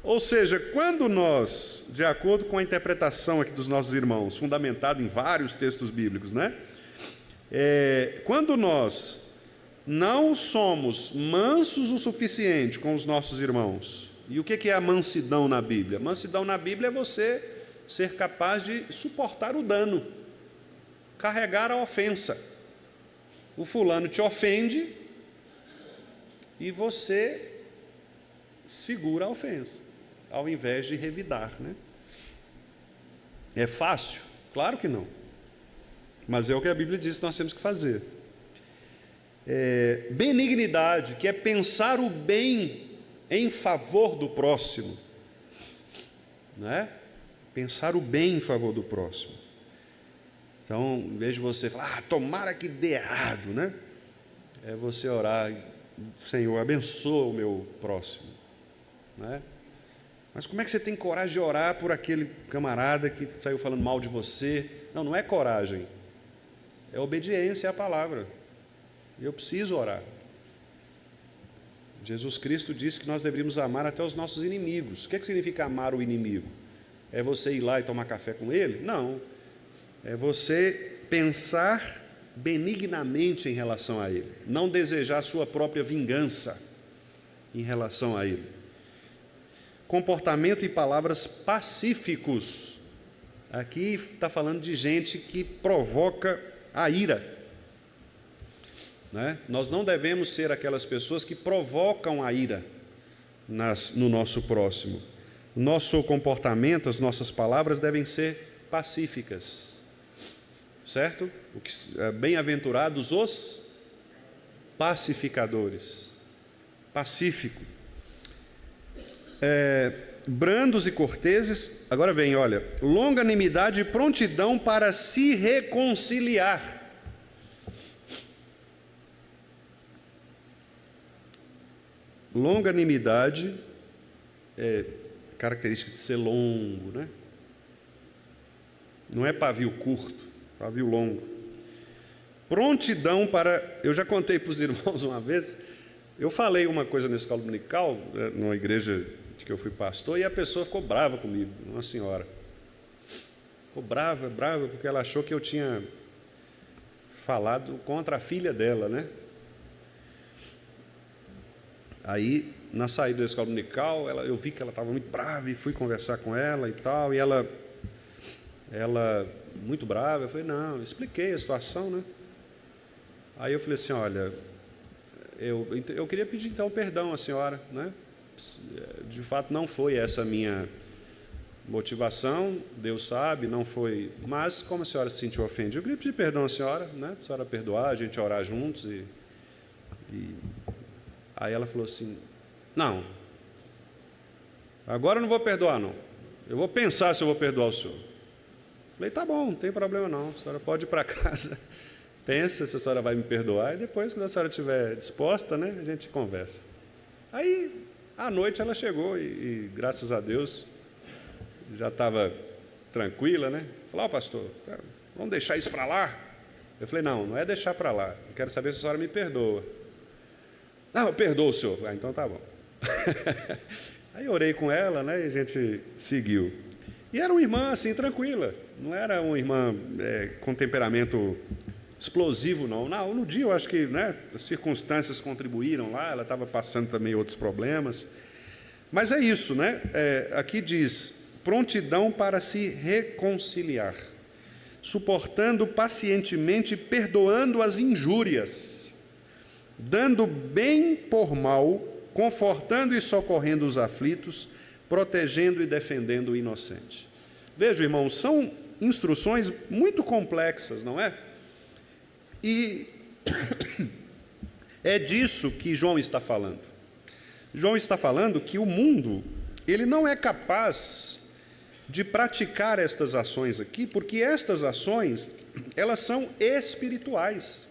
Ou seja, quando nós, de acordo com a interpretação aqui dos nossos irmãos, fundamentada em vários textos bíblicos, né? Quando nós não somos mansos o suficiente com os nossos irmãos, e o que é a mansidão na Bíblia? Mansidão na Bíblia é você ser capaz de suportar o dano, carregar a ofensa. O fulano te ofende e você segura a ofensa, ao invés de revidar, né? É fácil? Claro que não. Mas é o que a Bíblia diz que nós temos que fazer. Benignidade, que é pensar o bem em favor do próximo, né? Pensar o bem em favor do próximo. Então, em vez de você falar, tomara que dê errado, né? É você orar, Senhor, abençoa o meu próximo, né? Mas como é que você tem coragem de orar por aquele camarada que saiu falando mal de você? Não, não é coragem, é obediência à palavra. Eu preciso orar. Jesus Cristo disse que nós deveríamos amar até os nossos inimigos. O que significa amar o inimigo? É você ir lá e tomar café com ele? Não. É você pensar benignamente em relação a ele, não desejar sua própria vingança em relação a ele. Comportamento e palavras pacíficos. Aqui está falando de gente que provoca a ira, né? Nós não devemos ser aquelas pessoas que provocam a ira no nosso próximo. O nosso comportamento, as nossas palavras devem ser pacíficas, certo? Bem-aventurados os pacificadores. Pacífico. Brandos e corteses. Agora vem, olha, longanimidade e prontidão para se reconciliar. Longanimidade é característica de ser longo, né? Não é pavio curto, pavio longo. Prontidão para... Eu já contei para os irmãos uma vez, eu falei uma coisa na escola dominical, numa igreja de que eu fui pastor, e a pessoa ficou brava comigo, uma senhora. Ficou brava, porque ela achou que eu tinha falado contra a filha dela, né? Aí, na saída da escola dominical, eu vi que ela estava muito brava e fui conversar com ela e tal, e ela muito brava, eu falei, não, eu expliquei a situação, né? Aí eu falei assim, olha, eu queria pedir então perdão à senhora, né? De fato não foi essa a minha motivação, Deus sabe, não foi, mas como a senhora se sentiu ofendida, eu queria pedir perdão à senhora, né? A senhora perdoar, a gente orar juntos e... Aí ela falou assim, não, agora eu não vou perdoar não, eu vou pensar se eu vou perdoar o senhor. Falei, tá bom, não tem problema não, a senhora pode ir para casa, pensa se a senhora vai me perdoar, e depois, quando a senhora estiver disposta, né, a gente conversa. Aí, à noite ela chegou e graças a Deus, já estava tranquila, né? Falou, pastor, vamos deixar isso para lá? Eu falei, não é deixar para lá, eu quero saber se a senhora me perdoa. Não, eu perdoo o senhor. Ah, então tá bom. Aí eu orei com ela, né, e a gente seguiu. E era uma irmã assim, tranquila, não era uma irmã com temperamento explosivo, não. Não, no dia eu acho que, né, as circunstâncias contribuíram lá, ela estava passando também outros problemas. Mas é isso, né? Aqui diz, prontidão para se reconciliar, suportando pacientemente, perdoando as injúrias, dando bem por mal, confortando e socorrendo os aflitos, protegendo e defendendo o inocente. Veja, irmãos, são instruções muito complexas, não é? E é disso que João está falando. João está falando que o mundo, ele não é capaz de praticar estas ações aqui, porque estas ações, elas são espirituais.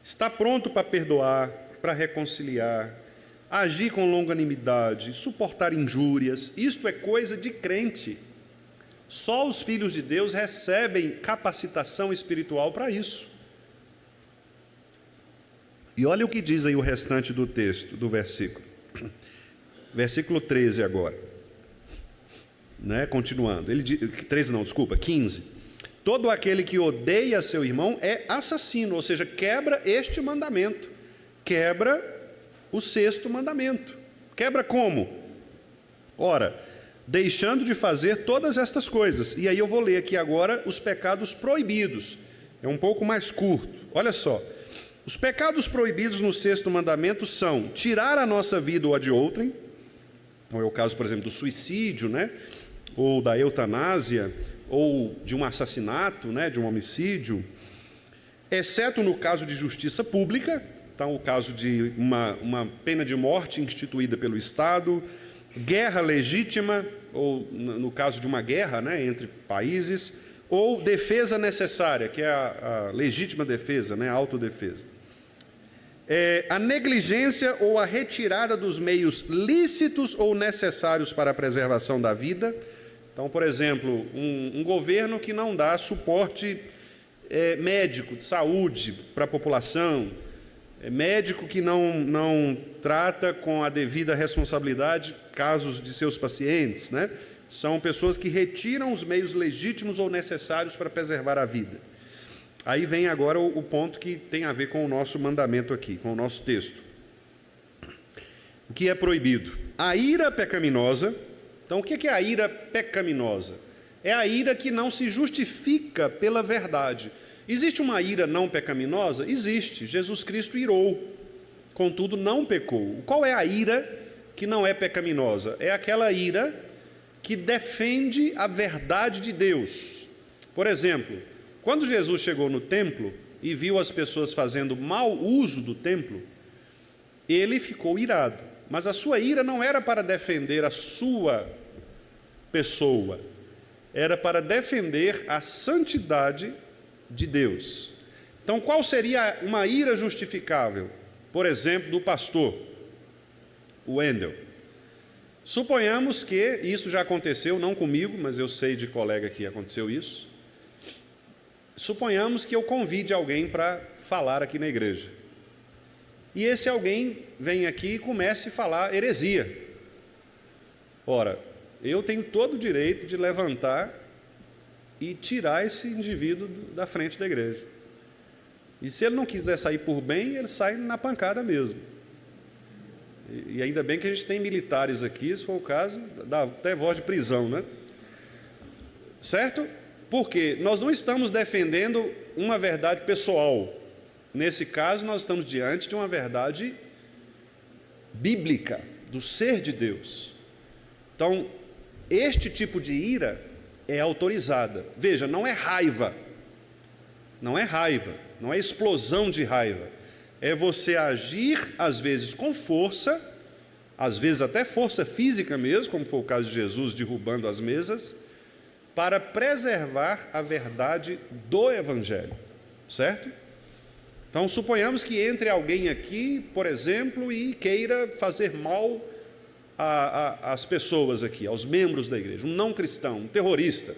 Está pronto para perdoar, para reconciliar, agir com longanimidade, suportar injúrias, isto é coisa de crente. Só os filhos de Deus recebem capacitação espiritual para isso. E olha o que diz aí o restante do texto, do versículo. Versículo 13 agora. Né? Continuando. Ele diz, 13 não, desculpa, 15. Todo aquele que odeia seu irmão é assassino, ou seja, quebra este mandamento. Quebra o 6º mandamento. Quebra como? Ora, deixando de fazer todas estas coisas. E aí eu vou ler aqui agora os pecados proibidos. É um pouco mais curto. Olha só. Os pecados proibidos no 6º mandamento são tirar a nossa vida ou a de outrem. Então é o caso, por exemplo, do suicídio, né? Ou da eutanásia, ou de um assassinato, né? De um homicídio. Exceto no caso de justiça pública. Então, o caso de uma pena de morte instituída pelo Estado, guerra legítima, ou no caso de uma guerra, né, entre países, ou defesa necessária, que é a legítima defesa, né, a autodefesa. A negligência ou a retirada dos meios lícitos ou necessários para a preservação da vida. Então, por exemplo, um governo que não dá suporte médico, de saúde para a população, médico que não trata com a devida responsabilidade casos de seus pacientes, né? São pessoas que retiram os meios legítimos ou necessários para preservar a vida. Aí vem agora o ponto que tem a ver com o nosso mandamento aqui, com o nosso texto. O que é proibido? A ira pecaminosa. Então, o que é a ira pecaminosa? É a ira que não se justifica pela verdade. Existe uma ira não pecaminosa? Existe. Jesus Cristo irou, contudo não pecou. Qual é a ira que não é pecaminosa? É aquela ira que defende a verdade de Deus. Por exemplo, quando Jesus chegou no templo e viu as pessoas fazendo mau uso do templo, ele ficou irado. Mas a sua ira não era para defender a sua pessoa, era para defender a santidade de Deus. Então, qual seria uma ira justificável? Por exemplo, do pastor Wendel. Suponhamos que, isso já aconteceu, não comigo, mas eu sei de colega que aconteceu isso. Suponhamos que eu convide alguém para falar aqui na igreja. E esse alguém vem aqui e comece a falar heresia. Ora, eu tenho todo o direito de levantar e tirar esse indivíduo da frente da igreja. E se ele não quiser sair por bem, ele sai na pancada mesmo. E ainda bem que a gente tem militares aqui, se for o caso, dá até voz de prisão, né? Certo? Porque nós não estamos defendendo uma verdade pessoal. Nesse caso, nós estamos diante de uma verdade bíblica, do ser de Deus. Então, este tipo de ira é autorizada. Veja, não é raiva, não é explosão de raiva. É você agir, às vezes com força, às vezes até força física mesmo, como foi o caso de Jesus derrubando as mesas, para preservar a verdade do Evangelho, certo? Então, suponhamos que entre alguém aqui, por exemplo, e queira fazer mal às pessoas aqui, aos membros da igreja, um não cristão, um terrorista,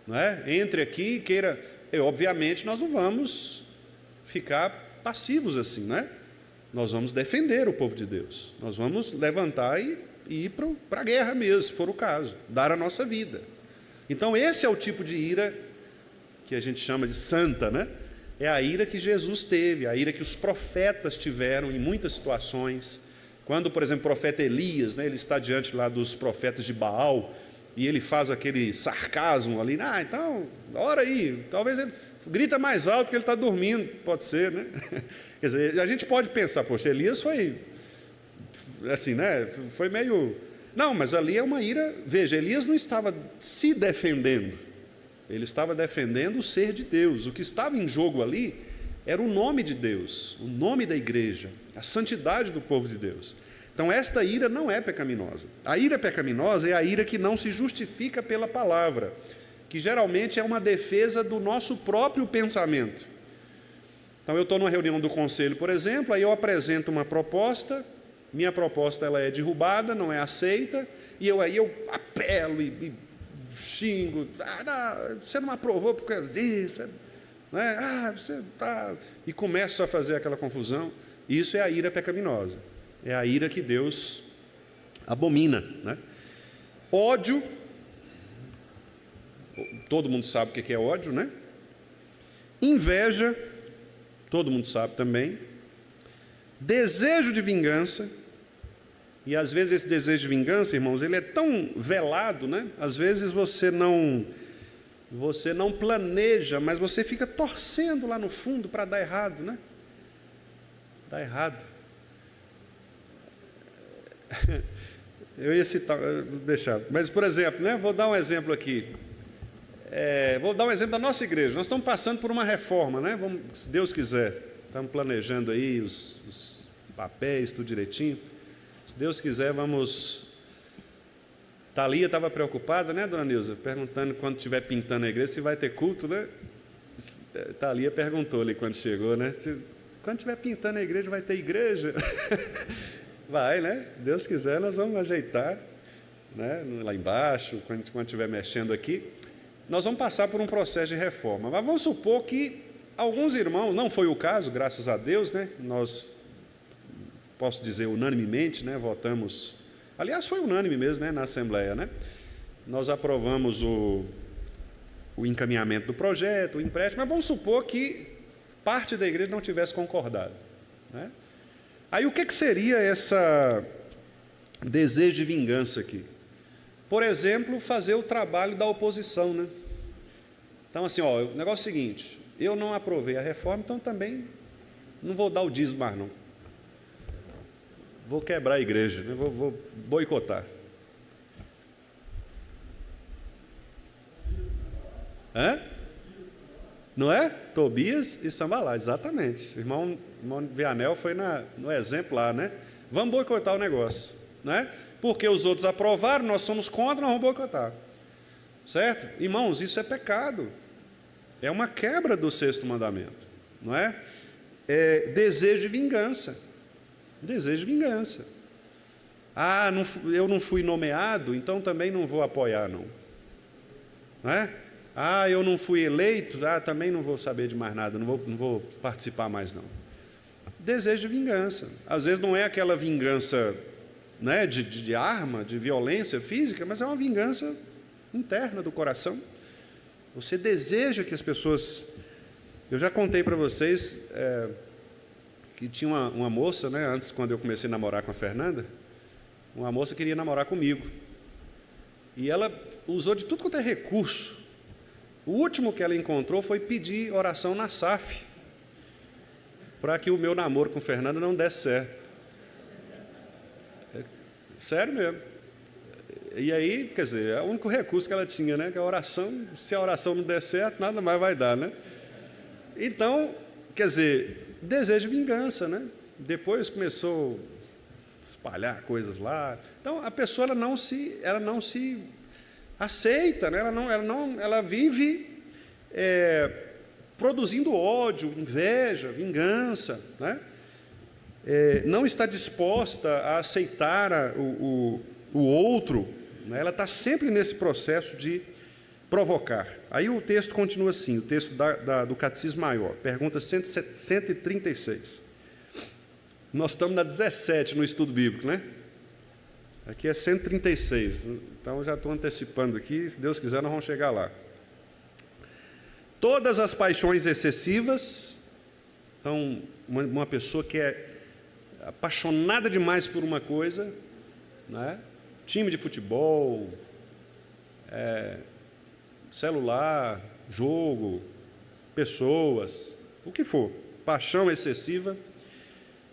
não é? Entre aqui e queira... obviamente, nós não vamos ficar passivos assim, né? Nós vamos defender o povo de Deus. Nós vamos levantar e ir para a guerra mesmo, se for o caso, dar a nossa vida. Então, esse é o tipo de ira que a gente chama de santa, né? É a ira que Jesus teve, a ira que os profetas tiveram em muitas situações. Quando, por exemplo, o profeta Elias, né, ele está diante lá dos profetas de Baal, e ele faz aquele sarcasmo ali, então, ora aí, talvez ele grita mais alto que ele está dormindo, pode ser, né? Quer dizer, a gente pode pensar, poxa, Elias foi, assim, né, foi meio... Não, mas ali é uma ira, veja, Elias não estava se defendendo, ele estava defendendo o ser de Deus. O que estava em jogo ali era o nome de Deus, o nome da igreja, a santidade do povo de Deus. Então, esta ira não é pecaminosa. A ira pecaminosa é a ira que não se justifica pela palavra, que geralmente é uma defesa do nosso próprio pensamento. Então, eu estou numa reunião do conselho, por exemplo, aí eu apresento uma proposta, minha proposta ela é derrubada, não é aceita, e aí eu apelo e xingo, não, você não aprovou por causa disso, né? Você tá... E começo a fazer aquela confusão. Isso é a ira pecaminosa, é a ira que Deus abomina, né? Ódio, todo mundo sabe o que é ódio, né? Inveja, todo mundo sabe também. Desejo de vingança. E às vezes esse desejo de vingança, irmãos, ele é tão velado, né? Às vezes você não planeja, mas você fica torcendo lá no fundo para dar errado, né? Dá errado. Eu ia citar, deixar. Mas, por exemplo, né? Vou dar um exemplo aqui. Vou dar um exemplo da nossa igreja. Nós estamos passando por uma reforma, né? Vamos, se Deus quiser. Estamos planejando aí os papéis, tudo direitinho. Se Deus quiser, vamos... Thalia estava preocupada, né, dona Nilza? Perguntando quando estiver pintando a igreja, se vai ter culto, né? Thalia perguntou ali quando chegou, né? Quando estiver pintando a igreja, vai ter igreja? Vai, né? Se Deus quiser, nós vamos ajeitar, né? Lá embaixo, quando estiver mexendo aqui. Nós vamos passar por um processo de reforma. Mas vamos supor que alguns irmãos, não foi o caso, graças a Deus, né? Nós... posso dizer unanimemente, né, votamos, aliás foi unânime mesmo, né, na Assembleia, né, nós aprovamos o encaminhamento do projeto, o empréstimo, mas vamos supor que parte da igreja não tivesse concordado, né? Aí o que seria esse desejo de vingança aqui? Por exemplo, fazer o trabalho da oposição, né? Então, assim, o negócio é o seguinte: eu não aprovei a reforma, então também não vou dar o dízimo mais, não. Vou quebrar a igreja, né? Vou boicotar. Hã? Não é? Tobias e Sambalá, exatamente. O irmão Vianel foi no exemplo lá, né? Vamos boicotar o negócio, né? Porque os outros aprovaram, nós somos contra, nós vamos boicotar. Certo? Irmãos, isso é pecado. É uma quebra do 6º mandamento, não é? É desejo de vingança. Desejo de vingança. Eu não fui nomeado, então também não vou apoiar, não. Não é? Eu não fui eleito, também não vou saber de mais nada, não vou participar mais, não. Desejo de vingança. Às vezes não é aquela vingança, né, de arma, de violência física, mas é uma vingança interna do coração. Você deseja que as pessoas... Eu já contei para vocês que tinha uma moça, né, antes, quando eu comecei a namorar com a Fernanda, uma moça queria namorar comigo. E ela usou de tudo quanto é recurso. O último que ela encontrou foi pedir oração na SAF, para que o meu namoro com Fernanda não desse certo. Sério mesmo. E aí, quer dizer, é o único recurso que ela tinha, né? Que a oração, se a oração não der certo, nada mais vai dar, né? Então, quer dizer, desejo de vingança, né? Depois começou a espalhar coisas lá. Então, a pessoa ela não se aceita, né? Ela vive produzindo ódio, inveja, vingança, né? Não está disposta a aceitar o outro, né? Ela está sempre nesse processo de provocar. Aí o texto continua assim, o texto do Catecismo Maior, pergunta 136. Nós estamos na 17 no estudo bíblico, né? Aqui é 136, então já estou antecipando aqui, se Deus quiser nós vamos chegar lá. Todas as paixões excessivas, então uma pessoa que é apaixonada demais por uma coisa, né? Time de futebol, celular, jogo, pessoas, o que for, paixão excessiva,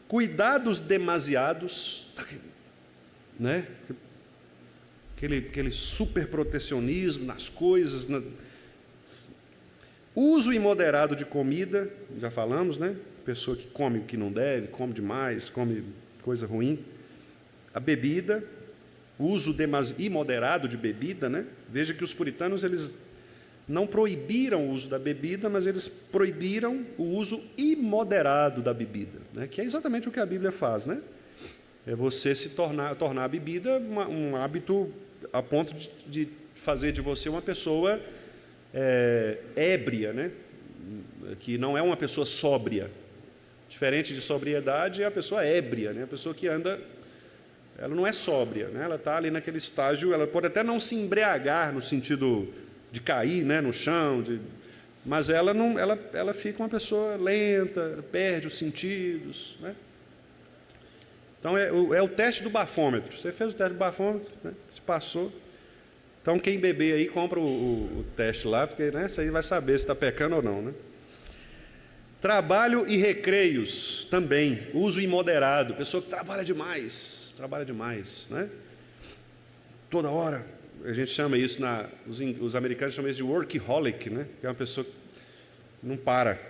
cuidados demasiados, né? Aquele super protecionismo nas coisas, uso imoderado de comida, já falamos, né? Pessoa que come o que não deve, come demais, come coisa ruim. A bebida, uso imoderado de bebida, né? Veja que os puritanos eles não proibiram o uso da bebida, mas eles proibiram o uso imoderado da bebida, né? Que é exatamente o que a Bíblia faz, né? É você tornar a bebida um hábito a ponto de fazer de você uma pessoa ébria, né? Que não é uma pessoa sóbria. Diferente de sobriedade é a pessoa ébria, né? A pessoa que anda, ela não é sóbria, né? Ela está ali naquele estágio, ela pode até não se embriagar no sentido de cair, né, no chão, mas ela fica uma pessoa lenta, perde os sentidos, né? Então é o teste do bafômetro. Você fez o teste do bafômetro, né? Se passou. Então quem beber aí compra o teste lá, porque, né, isso aí vai saber se está pecando ou não, né? Trabalho e recreios também, uso imoderado, pessoa que trabalha demais, né? Toda hora, a gente chama isso, os americanos chamam isso de workaholic, né? Que é uma pessoa que não para.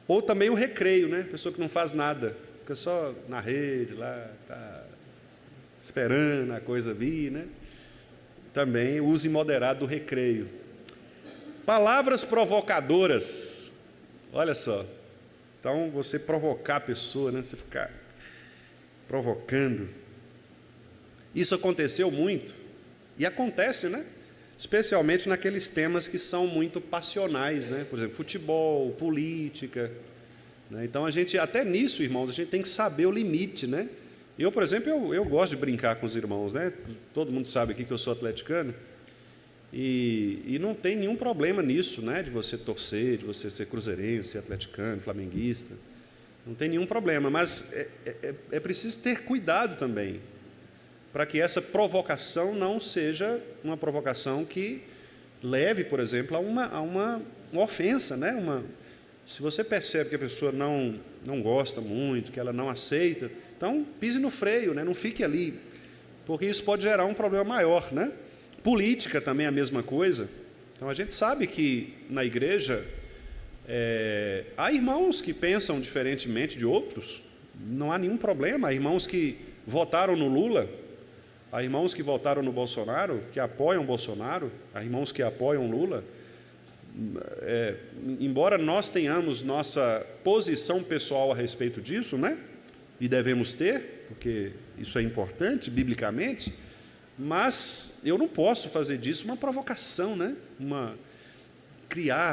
Ou também o recreio, né? Pessoa que não faz nada, fica só na rede lá, tá esperando a coisa vir, né? Também o uso imoderado do recreio. Palavras provocadoras. Olha só, então você provocar a pessoa, né? Você ficar provocando. Isso aconteceu muito, e acontece, né? Especialmente naqueles temas que são muito passionais, né? Por exemplo, futebol, política, né? Então até nisso, irmãos, a gente tem que saber o limite, né? Eu, por exemplo, eu gosto de brincar com os irmãos, né? Todo mundo sabe aqui que eu sou atleticano, E não tem nenhum problema nisso, né? De você torcer, de você ser cruzeirense, atleticano, flamenguista. Não tem nenhum problema, mas é preciso ter cuidado também, para que essa provocação não seja uma provocação que leve, por exemplo, a uma ofensa, né? Se você percebe que a pessoa não gosta muito, que ela não aceita, então pise no freio, né? Não fique ali, porque isso pode gerar um problema maior, né? Política também é a mesma coisa. Então a gente sabe que na igreja há irmãos que pensam diferentemente de outros, não há nenhum problema. Há irmãos que votaram no Lula, há irmãos que votaram no Bolsonaro, que apoiam Bolsonaro, há irmãos que apoiam Lula. Embora nós tenhamos nossa posição pessoal a respeito disso, né? E devemos ter, porque isso é importante biblicamente, mas eu não posso fazer disso uma provocação, né?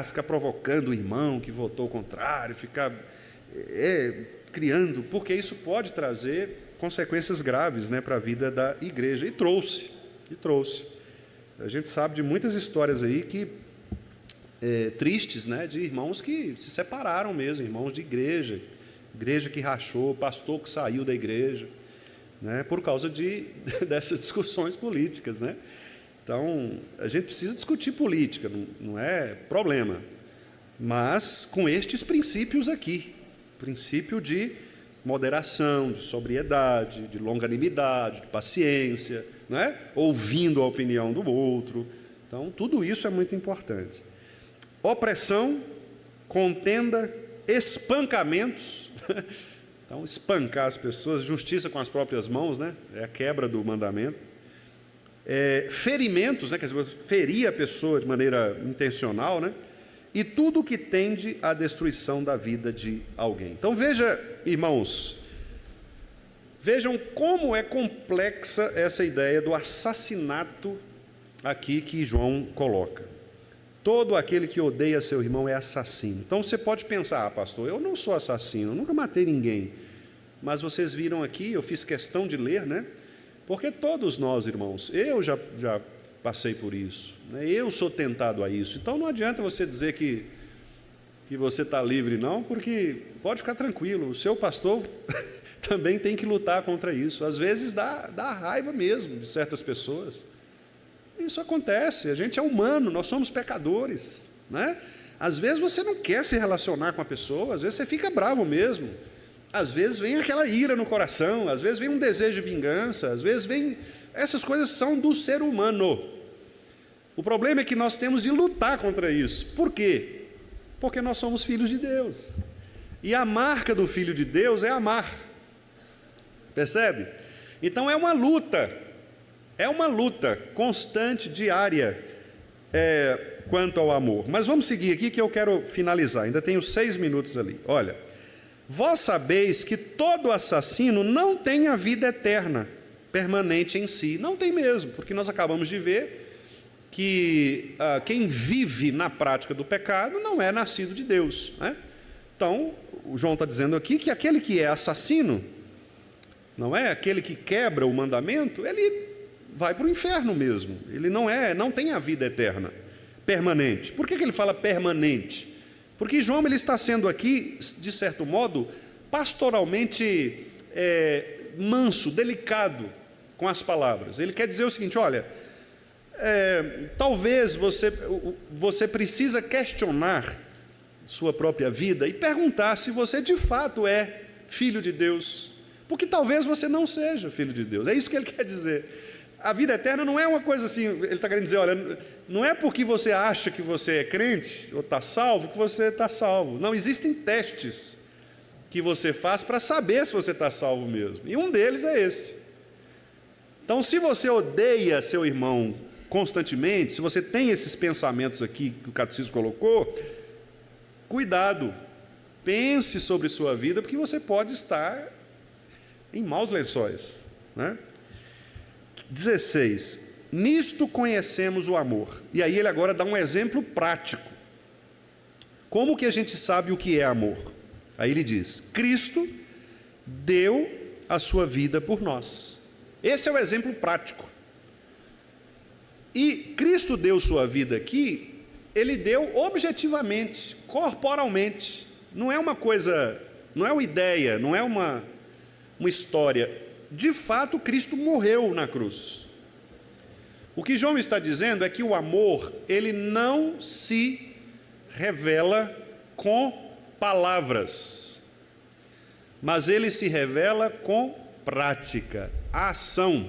Ficar provocando o irmão que votou contrário, ficar criando, porque isso pode trazer consequências graves, né, para a vida da igreja. E trouxe. A gente sabe de muitas histórias aí tristes, né, de irmãos que se separaram mesmo, irmãos de igreja que rachou, pastor que saiu da igreja, né, por causa dessas discussões políticas, né? Então, a gente precisa discutir política, não é problema, mas com estes princípios aqui, princípio de moderação, de sobriedade, de longanimidade, de paciência, não é? Ouvindo a opinião do outro. Então, tudo isso é muito importante. Opressão, contenda, espancamentos. Então, espancar as pessoas, justiça com as próprias mãos, né? É a quebra do mandamento. Ferimentos, né? Quer dizer, ferir a pessoa de maneira intencional, né? E tudo que tende à destruição da vida de alguém. Então, irmãos, vejam como é complexa essa ideia do assassinato aqui que João coloca. Todo aquele que odeia seu irmão é assassino. Então você pode pensar, pastor, eu não sou assassino, eu nunca matei ninguém. Mas vocês viram aqui, eu fiz questão de ler, né? Porque todos nós, irmãos, eu já passei por isso, né? Eu sou tentado a isso. Então não adianta você dizer que você está livre, não, porque pode ficar tranquilo, o seu pastor também tem que lutar contra isso. Às vezes dá raiva mesmo de certas pessoas. Isso acontece, a gente é humano, nós somos pecadores, né? Às vezes você não quer se relacionar com a pessoa, às vezes você fica bravo mesmo. Às vezes vem aquela ira no coração, às vezes vem um desejo de vingança, às vezes vem... Essas coisas são do ser humano. O problema é que nós temos de lutar contra isso. Por quê? Porque nós somos filhos de Deus. E a marca do filho de Deus é amar. Percebe? Então é uma luta constante, diária, quanto ao amor. Mas vamos seguir aqui que eu quero finalizar, ainda tenho 6 minutos ali. Olha, vós sabeis que todo assassino não tem a vida eterna, permanente em si. Não tem mesmo, porque nós acabamos de ver que quem vive na prática do pecado não é nascido de Deus, né? Então, o João está dizendo aqui que aquele que é assassino, não é? Aquele que quebra o mandamento, ele vai para o inferno mesmo. Ele não tem a vida eterna, permanente. Por que ele fala permanente? Porque João ele está sendo aqui, de certo modo, pastoralmente manso, delicado com as palavras. Ele quer dizer o seguinte, olha, talvez você precisa questionar sua própria vida e perguntar se você de fato é filho de Deus, porque talvez você não seja filho de Deus. É isso que ele quer dizer. A vida eterna não é uma coisa assim, ele está querendo dizer, olha, não é porque você acha que você é crente ou está salvo que você está salvo. Não, existem testes que você faz para saber se você está salvo mesmo, e um deles é esse. Então, se você odeia seu irmão constantemente, se você tem esses pensamentos aqui que o catecismo colocou, cuidado, pense sobre sua vida, porque você pode estar em maus lençóis, né? 16, nisto conhecemos o amor. E aí ele agora dá um exemplo prático. Como que a gente sabe o que é amor? Aí ele diz, Cristo deu a sua vida por nós. Esse é o exemplo prático. E Cristo deu sua vida aqui, ele deu objetivamente, corporalmente. Não é uma coisa, não é uma ideia, não é uma história. De fato, Cristo morreu na cruz. O que João está dizendo é que o amor, ele não se revela com palavras, mas ele se revela com prática, ação.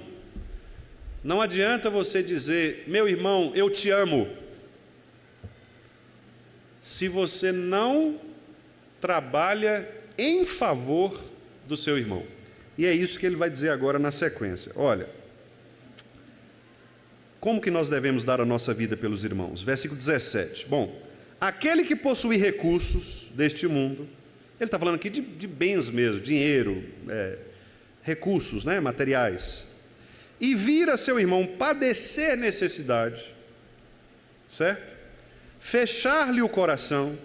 Não adianta você dizer, meu irmão, eu te amo, se você não trabalha em favor do seu irmão. E é isso que ele vai dizer agora na sequência. Olha, como que nós devemos dar a nossa vida pelos irmãos? Versículo 17. Bom, aquele que possui recursos deste mundo, ele está falando aqui de bens mesmo, dinheiro, recursos, né, materiais, e vira seu irmão padecer necessidade, certo? Fechar-lhe o coração,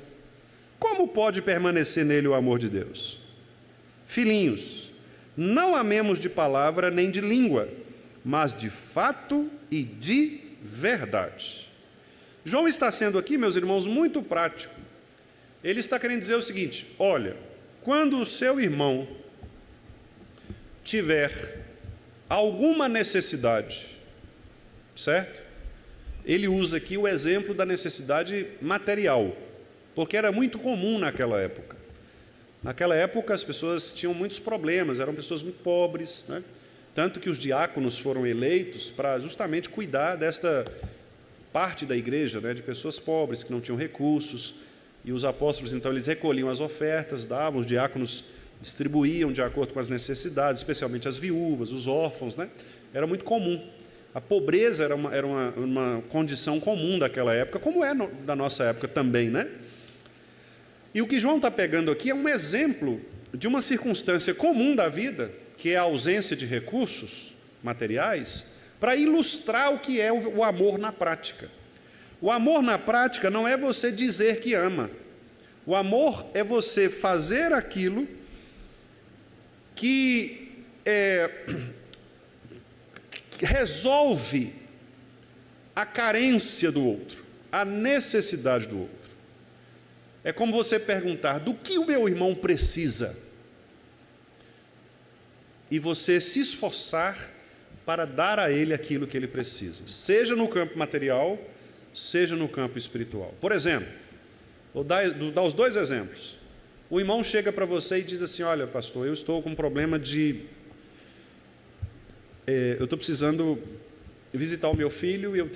como pode permanecer nele o amor de Deus? Filhinhos, não amemos de palavra nem de língua, mas de fato e de verdade. João está sendo aqui, meus irmãos, muito prático. Ele está querendo dizer o seguinte: olha, quando o seu irmão tiver alguma necessidade, certo? Ele usa aqui o exemplo da necessidade material, porque era muito comum naquela época. Naquela época as pessoas tinham muitos problemas, eram pessoas muito pobres, né? Tanto que os diáconos foram eleitos para justamente cuidar desta parte da igreja, né, de pessoas pobres que não tinham recursos, e os apóstolos então eles recolhiam as ofertas, davam, os diáconos distribuíam de acordo com as necessidades, especialmente as viúvas, os órfãos, né? Era muito comum. A pobreza era uma condição comum daquela época, como é da nossa época também, né? E o que João está pegando aqui é um exemplo de uma circunstância comum da vida, que é a ausência de recursos materiais, para ilustrar o que é o amor na prática. O amor na prática não é você dizer que ama. O amor é você fazer aquilo que resolve a carência do outro, a necessidade do outro. É como você perguntar, do que o meu irmão precisa? E você se esforçar para dar a ele aquilo que ele precisa, seja no campo material, seja no campo espiritual. Por exemplo, vou dar os dois exemplos. O irmão chega para você e diz assim: olha, pastor, eu estou com um problema de... eu estou precisando visitar o meu filho e eu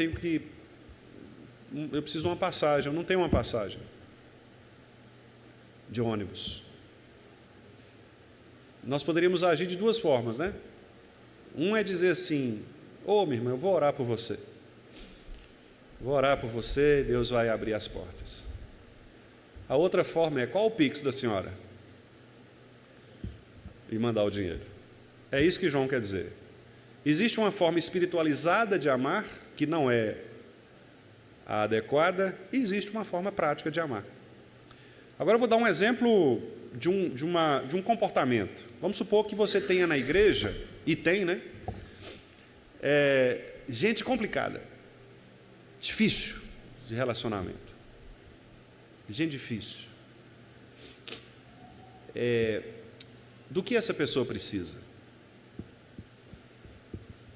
preciso de uma passagem, eu não tenho uma passagem de ônibus. Nós poderíamos agir de duas formas, né? Um é dizer assim: ô, minha irmã, eu vou orar por você. Vou orar por você, Deus vai abrir as portas. A outra forma é: qual o Pix da senhora? E mandar o dinheiro. É isso que João quer dizer. Existe uma forma espiritualizada de amar, que não é a adequada, e existe uma forma prática de amar. Agora eu vou dar um exemplo de um comportamento. Vamos supor que você tenha na igreja, e tem, né? Gente complicada, difícil de relacionamento. Gente difícil. Do que essa pessoa precisa?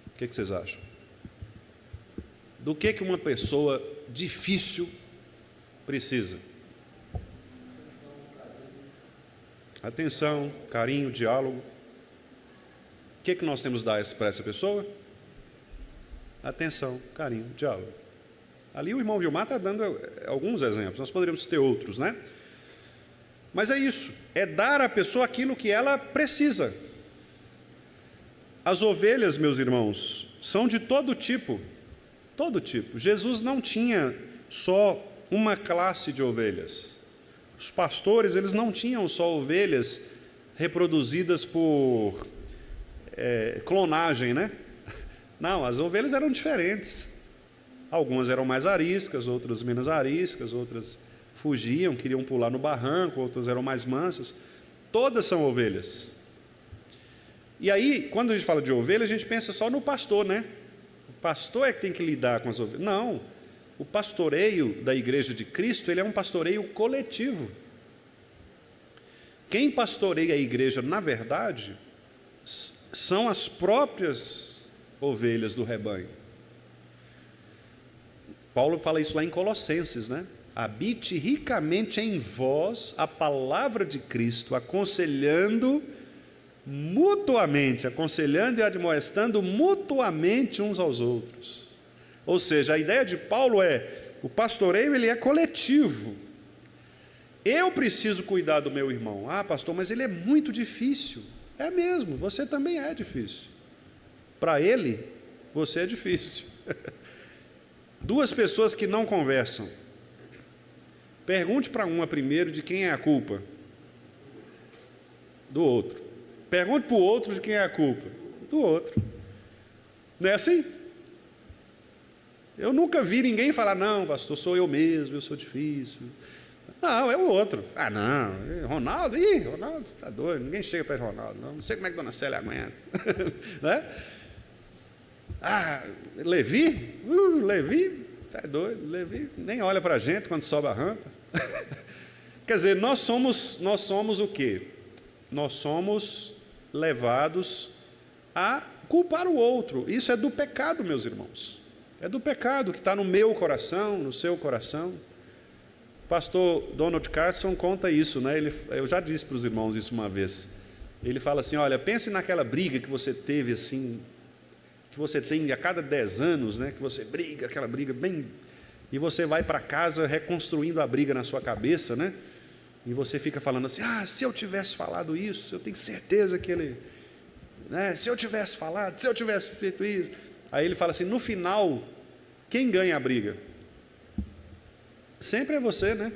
O que vocês acham? Do que uma pessoa difícil precisa? Atenção, carinho, diálogo. O que nós temos que dar para essa pessoa? Atenção, carinho, diálogo. Ali o irmão Vilmar está dando alguns exemplos, nós poderíamos ter outros, né? Mas é isso, é dar à pessoa aquilo que ela precisa. As ovelhas, meus irmãos, são de todo tipo, todo tipo. Jesus não tinha só uma classe de ovelhas. Os pastores, eles não tinham só ovelhas reproduzidas por clonagem, né? Não, as ovelhas eram diferentes. Algumas eram mais ariscas, outras menos ariscas, outras fugiam, queriam pular no barranco, outras eram mais mansas. Todas são ovelhas. E aí, quando a gente fala de ovelha, a gente pensa só no pastor, né? O pastor é que tem que lidar com as ovelhas. Não, o pastoreio da igreja de Cristo, ele é um pastoreio coletivo. Quem pastoreia a igreja, na verdade, são as próprias ovelhas do rebanho. Paulo fala isso lá em Colossenses, né? Habite ricamente em vós a palavra de Cristo, aconselhando e admoestando mutuamente uns aos outros. Ou seja, a ideia de Paulo o pastoreio ele é coletivo. Eu preciso cuidar do meu irmão. Ah, pastor, mas ele é muito difícil. É mesmo, você também é difícil. Para ele, você é difícil. Duas pessoas que não conversam. Pergunte para uma primeiro de quem é a culpa. Do outro. Pergunte para o outro de quem é a culpa. Do outro. Não é assim? Eu nunca vi ninguém falar, não, pastor, sou eu mesmo, eu sou difícil. Não, é o outro. Ah, não, Ronaldo está doido, ninguém chega para Ronaldo. Não sei como é que Dona Célia aguenta. Né? Ah, Levi, está doido, Levi nem olha para a gente quando sobe a rampa. Quer dizer, nós somos o quê? Nós somos levados a culpar o outro. Isso é do pecado, meus irmãos. É do pecado que está no meu coração, no seu coração. O pastor Donald Carson conta isso, né? Eu já disse para os irmãos isso uma vez. Ele fala assim, olha, pense naquela briga que você teve assim, que você tem a cada 10 anos, né? Que você briga, aquela briga bem... E você vai para casa reconstruindo a briga na sua cabeça, né? E você fica falando assim, se eu tivesse falado isso, eu tenho certeza que ele... Né? Se eu tivesse falado, se eu tivesse feito isso... Aí ele fala assim, no final, quem ganha a briga? Sempre é você, né?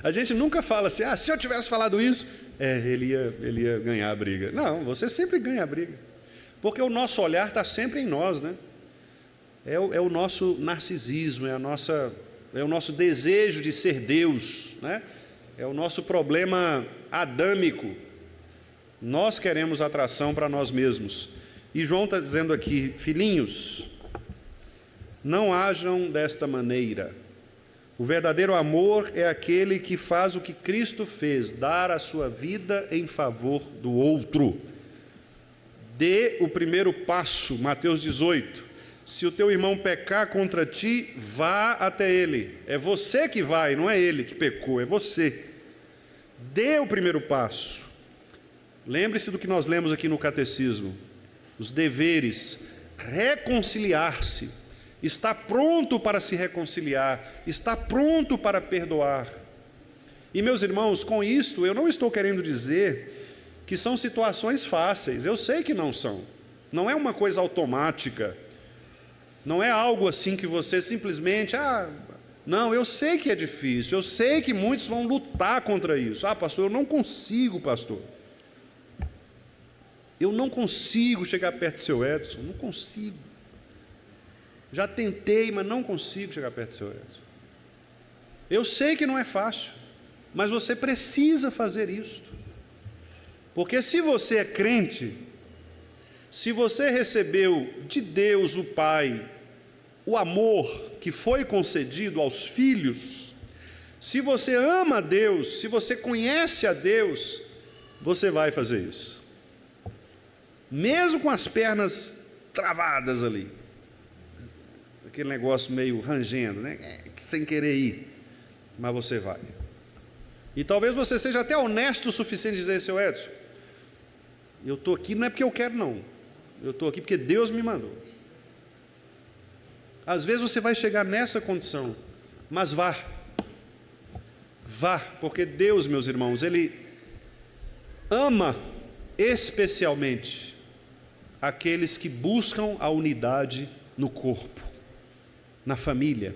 A gente nunca fala assim, se eu tivesse falado isso, ele ia ganhar a briga. Não, você sempre ganha a briga. Porque o nosso olhar está sempre em nós, né? É o nosso narcisismo, é o nosso desejo de ser Deus, né? É o nosso problema adâmico. Nós queremos atração para nós mesmos. E João está dizendo aqui, filhinhos, não hajam desta maneira. O verdadeiro amor é aquele que faz o que Cristo fez, dar a sua vida em favor do outro. Dê o primeiro passo, Mateus 18. Se o teu irmão pecar contra ti, vá até ele. É você que vai, não é ele que pecou, é você. Dê o primeiro passo. Lembre-se do que nós lemos aqui no catecismo. Os deveres, reconciliar-se, está pronto para se reconciliar, está pronto para perdoar. E meus irmãos, com isto eu não estou querendo dizer que são situações fáceis, eu sei que não são, não é uma coisa automática, não é algo assim que você simplesmente, não, eu sei que é difícil, eu sei que muitos vão lutar contra isso. Pastor, eu não consigo, pastor. Eu não consigo chegar perto do seu Edson, não consigo. Já tentei, mas não consigo chegar perto do seu Edson. Eu sei que não é fácil, mas você precisa fazer isso. Porque se você é crente, se você recebeu de Deus o Pai, o amor que foi concedido aos filhos, se você ama a Deus, se você conhece a Deus, você vai fazer isso. Mesmo com as pernas travadas ali, aquele negócio meio rangendo, né? Sem querer ir, mas você vai. E talvez você seja até honesto o suficiente de dizer, seu Edson, eu estou aqui não é porque eu quero não, eu estou aqui porque Deus me mandou. Às vezes você vai chegar nessa condição, mas vá, porque Deus, meus irmãos, Ele ama especialmente aqueles que buscam a unidade no corpo, na família.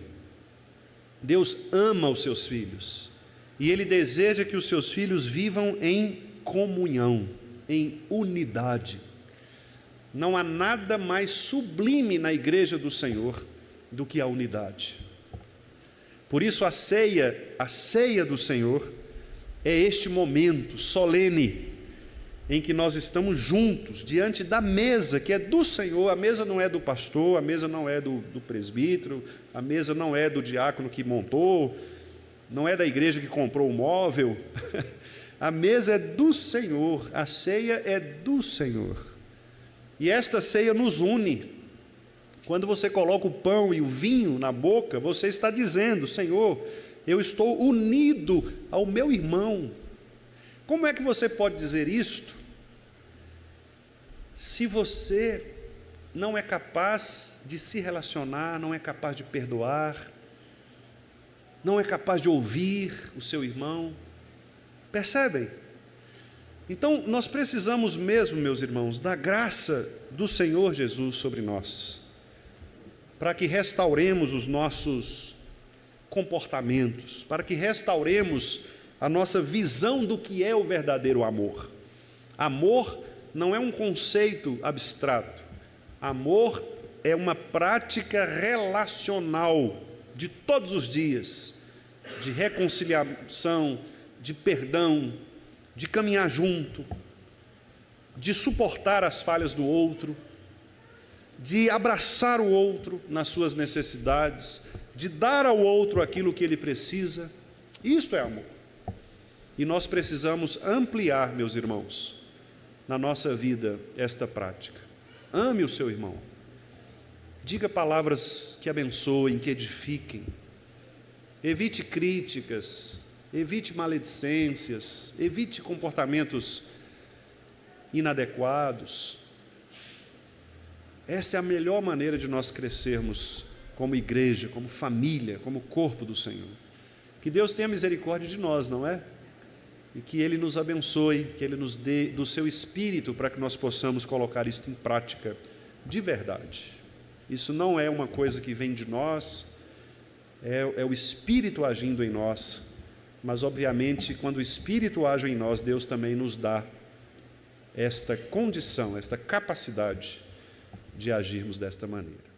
Deus ama os seus filhos e Ele deseja que os seus filhos vivam em comunhão, em unidade. Não há nada mais sublime na igreja do Senhor do que a unidade. Por isso a ceia do Senhor é este momento solene em que nós estamos juntos, diante da mesa que é do Senhor. A mesa não é do pastor, a mesa não é do presbítero, a mesa não é do diácono que montou, não é da igreja que comprou o móvel. A mesa é do Senhor, a ceia é do Senhor. E esta ceia nos une. Quando você coloca o pão e o vinho na boca, você está dizendo: Senhor, eu estou unido ao meu irmão. Como é que você pode dizer isto se você não é capaz de se relacionar, não é capaz de perdoar, não é capaz de ouvir o seu irmão? Percebem? Então, nós precisamos mesmo, meus irmãos, da graça do Senhor Jesus sobre nós, para que restauremos os nossos comportamentos, para que restauremos a nossa visão do que é o verdadeiro amor. Amor não é um conceito abstrato. Amor é uma prática relacional de todos os dias, de reconciliação, de perdão, de caminhar junto, de suportar as falhas do outro, de abraçar o outro nas suas necessidades, de dar ao outro aquilo que ele precisa. Isto é amor. E nós precisamos ampliar, meus irmãos, na nossa vida esta prática. Ame o seu irmão. Diga palavras que abençoem, que edifiquem. Evite críticas, evite maledicências, evite comportamentos inadequados. Esta é a melhor maneira de nós crescermos como igreja, como família, como corpo do Senhor. Que Deus tenha misericórdia de nós, não é? E que Ele nos abençoe, que Ele nos dê do seu Espírito para que nós possamos colocar isto em prática de verdade. Isso não é uma coisa que vem de nós, é o Espírito agindo em nós, mas obviamente quando o Espírito age em nós, Deus também nos dá esta condição, esta capacidade de agirmos desta maneira.